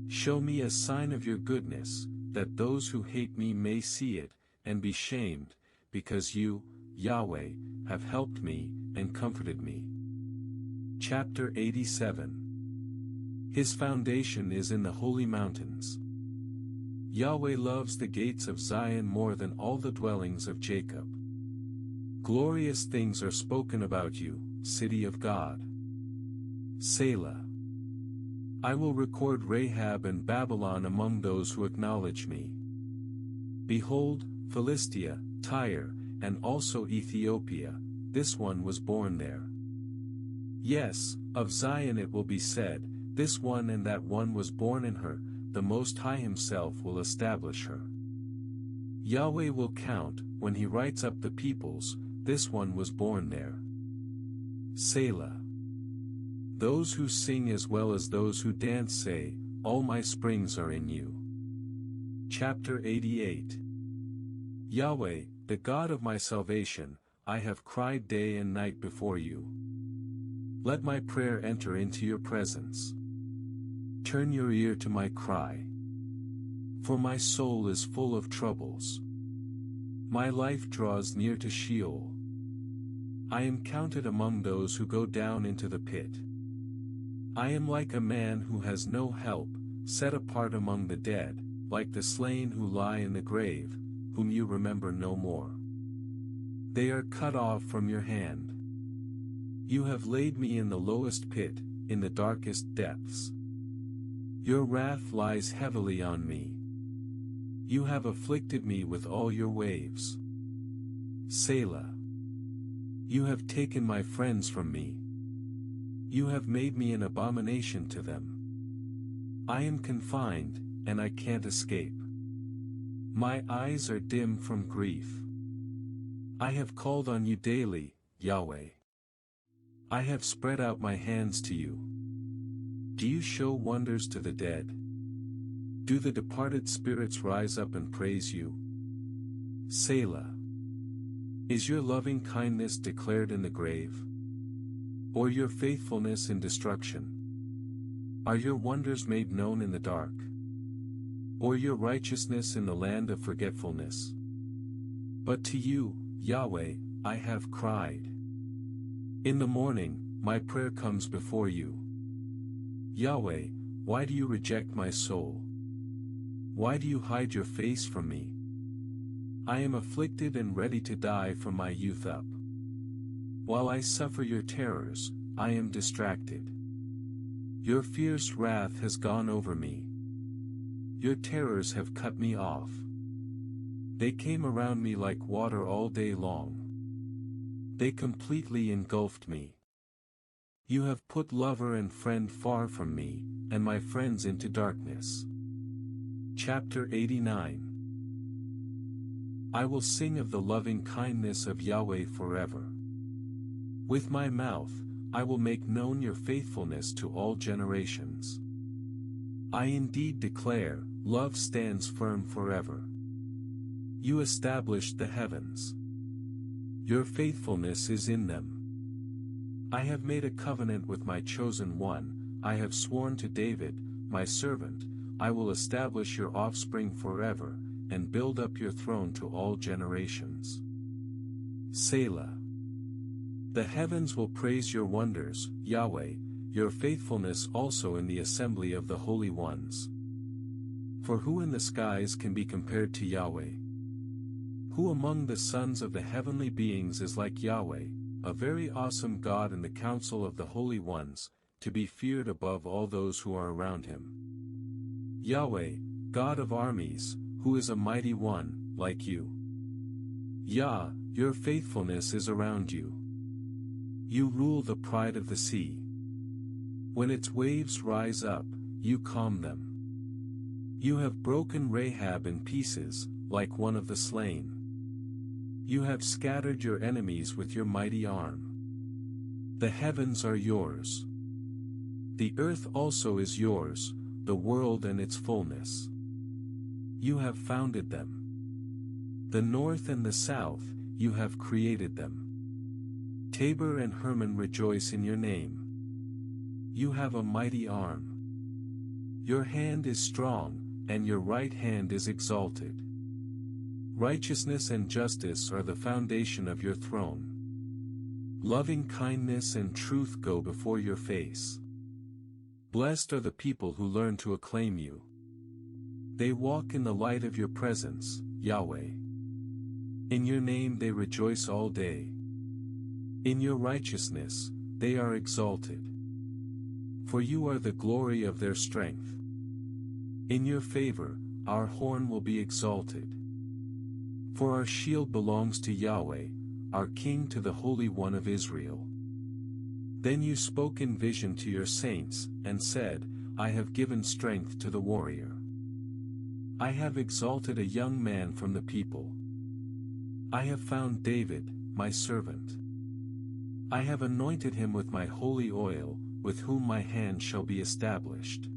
Show me a sign of your goodness, that those who hate me may see it, and be shamed, because you, Yahweh, have helped me, and comforted me. Chapter 87. His foundation is in the holy mountains. Yahweh loves the gates of Zion more than all the dwellings of Jacob. Glorious things are spoken about you, city of God. Selah. I will record Rahab and Babylon among those who acknowledge me. Behold, Philistia, Tyre, and also Ethiopia, this one was born there. Yes, of Zion it will be said, this one and that one was born in her, the Most High Himself will establish her. Yahweh will count, when He writes up the peoples, this one was born there. Selah. Those who sing as well as those who dance say, all my springs are in you. Chapter 88. Yahweh, the God of my salvation, I have cried day and night before you. Let my prayer enter into your presence. Turn your ear to my cry. For my soul is full of troubles. My life draws near to Sheol. I am counted among those who go down into the pit. I am like a man who has no help, set apart among the dead, like the slain who lie in the grave, whom you remember no more. They are cut off from your hand. You have laid me in the lowest pit, in the darkest depths. Your wrath lies heavily on me. You have afflicted me with all your waves. Selah. You have taken my friends from me. You have made me an abomination to them. I am confined, and I can't escape. My eyes are dim from grief. I have called on you daily, Yahweh. I have spread out my hands to you. Do you show wonders to the dead? Do the departed spirits rise up and praise you? Selah. Is your loving kindness declared in the grave? Or your faithfulness in destruction? Are your wonders made known in the dark? Or your righteousness in the land of forgetfulness? But to you, Yahweh, I have cried. In the morning, my prayer comes before you. Yahweh, why do you reject my soul? Why do you hide your face from me? I am afflicted and ready to die from my youth up. While I suffer your terrors, I am distracted. Your fierce wrath has gone over me. Your terrors have cut me off. They came around me like water all day long. They completely engulfed me. You have put lover and friend far from me, and my friends into darkness. Chapter 89. I will sing of the loving kindness of Yahweh forever. With my mouth, I will make known your faithfulness to all generations. I indeed declare, love stands firm forever. You established the heavens. Your faithfulness is in them. I have made a covenant with my chosen one, I have sworn to David, my servant, I will establish your offspring forever, and build up your throne to all generations. Selah. The heavens will praise your wonders, Yahweh, your faithfulness also in the assembly of the holy ones. For who in the skies can be compared to Yahweh? Who among the sons of the heavenly beings is like Yahweh, a very awesome God in the council of the holy ones, to be feared above all those who are around him? Yahweh, God of armies, who is a mighty one, like you? Yah, your faithfulness is around you. You rule the pride of the sea. When its waves rise up, you calm them. You have broken Rahab in pieces, like one of the slain. You have scattered your enemies with your mighty arm. The heavens are yours. The earth also is yours, the world and its fullness. You have founded them. The north and the south, you have created them. Tabor and Hermon rejoice in your name. You have a mighty arm. Your hand is strong, and your right hand is exalted. Righteousness and justice are the foundation of your throne. Loving kindness and truth go before your face. Blessed are the people who learn to acclaim you. They walk in the light of your presence, Yahweh. In your name they rejoice all day. In your righteousness, they are exalted. For you are the glory of their strength. In your favor, our horn will be exalted. For our shield belongs to Yahweh, our King, to the Holy One of Israel. Then you spoke in vision to your saints, and said, I have given strength to the warrior. I have exalted a young man from the people. I have found David, my servant. I have anointed him with my holy oil, with whom my hand shall be established.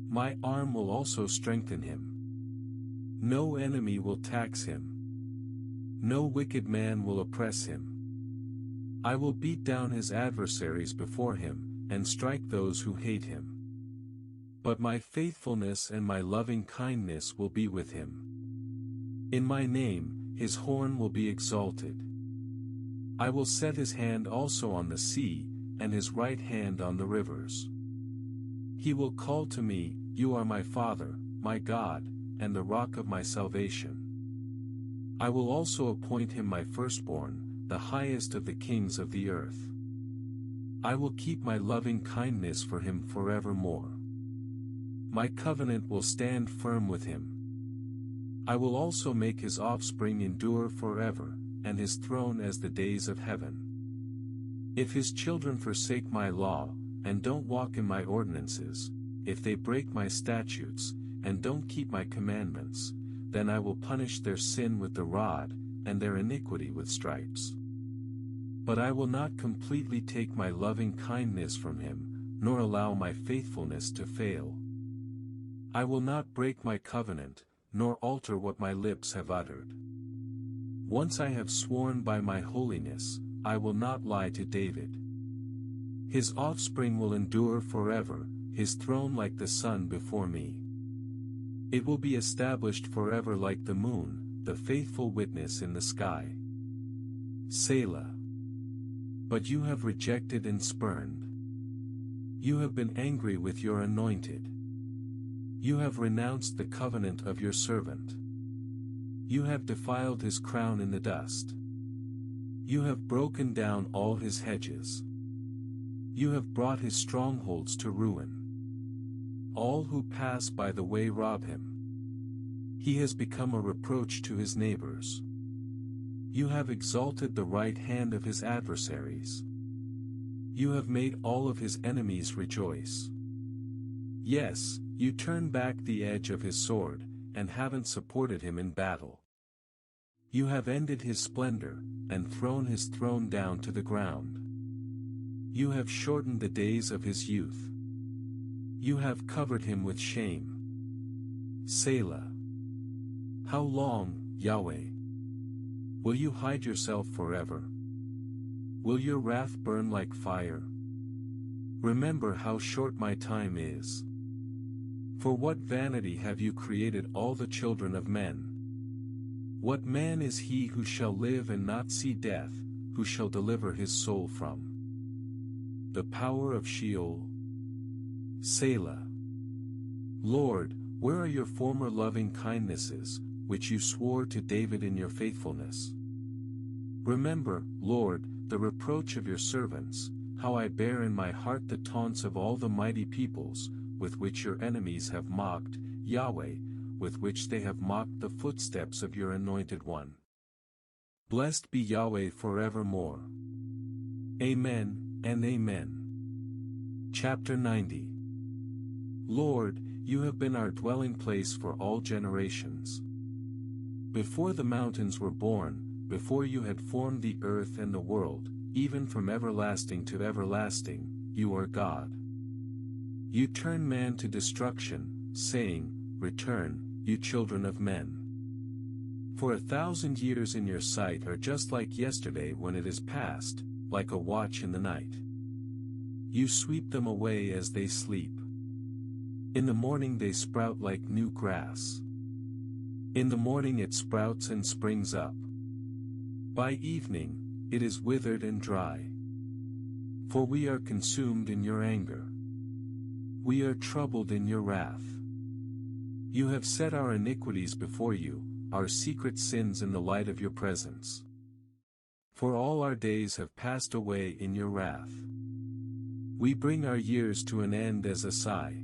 My arm will also strengthen him. No enemy will tax him. No wicked man will oppress him. I will beat down his adversaries before him, and strike those who hate him. But my faithfulness and my loving kindness will be with him. In my name, his horn will be exalted. I will set his hand also on the sea, and his right hand on the rivers. He will call to me, You are my Father, my God, and the rock of my salvation. I will also appoint him my firstborn, the highest of the kings of the earth. I will keep my loving kindness for him forevermore. My covenant will stand firm with him. I will also make his offspring endure forever, and his throne as the days of heaven. If his children forsake my law, and don't walk in my ordinances, if they break my statutes, and don't keep my commandments, then I will punish their sin with the rod, and their iniquity with stripes. But I will not completely take my loving kindness from him, nor allow my faithfulness to fail. I will not break my covenant, nor alter what my lips have uttered. Once I have sworn by my holiness, I will not lie to David. His offspring will endure forever, his throne like the sun before me. It will be established forever like the moon, the faithful witness in the sky. Selah. But you have rejected and spurned. You have been angry with your anointed. You have renounced the covenant of your servant. You have defiled his crown in the dust. You have broken down all his hedges. You have brought his strongholds to ruin. All who pass by the way rob him. He has become a reproach to his neighbors. You have exalted the right hand of his adversaries. You have made all of his enemies rejoice. Yes, you turn back the edge of his sword, and haven't supported him in battle. You have ended his splendor, and thrown his throne down to the ground. You have shortened the days of his youth. You have covered him with shame. Selah. How long, Yahweh? Will you hide yourself forever? Will your wrath burn like fire? Remember how short my time is. For what vanity have you created all the children of men? What man is he who shall live and not see death, who shall deliver his soul from the power of Sheol? Selah. Lord, where are your former loving kindnesses, which you swore to David in your faithfulness? Remember, Lord, the reproach of your servants, how I bear in my heart the taunts of all the mighty peoples, with which your enemies have mocked, Yahweh, with which they have mocked the footsteps of your anointed one. Blessed be Yahweh forevermore. Amen, and Amen. Chapter 90. Lord, you have been our dwelling place for all generations. Before the mountains were born, before you had formed the earth and the world, even from everlasting to everlasting, you are God. You turn man to destruction, saying, Return, you children of men. For 1,000 years in your sight are just like yesterday when it is past, like a watch in the night. You sweep them away as they sleep. In the morning they sprout like new grass. In the morning it sprouts and springs up. By evening, it is withered and dry. For we are consumed in your anger. We are troubled in your wrath. You have set our iniquities before you, our secret sins in the light of your presence. For all our days have passed away in your wrath. We bring our years to an end as a sigh.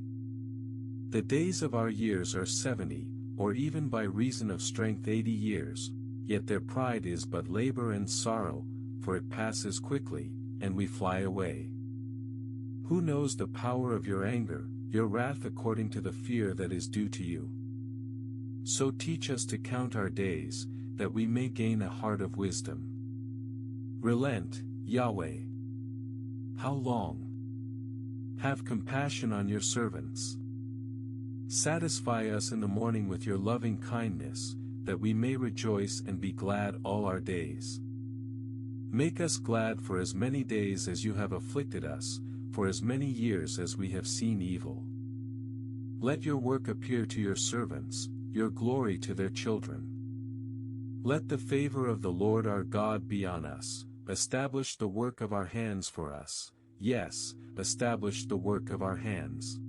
The days of our years are 70, or even by reason of strength 80 years, yet their pride is but labor and sorrow, for it passes quickly, and we fly away. Who knows the power of your anger, your wrath according to the fear that is due to you? So teach us to count our days, that we may gain a heart of wisdom. Relent, Yahweh. How long? Have compassion on your servants. Satisfy us in the morning with your loving kindness, that we may rejoice and be glad all our days. Make us glad for as many days as you have afflicted us, for as many years as we have seen evil. Let your work appear to your servants, your glory to their children. Let the favor of the Lord our God be on us, establish the work of our hands for us, yes, establish the work of our hands.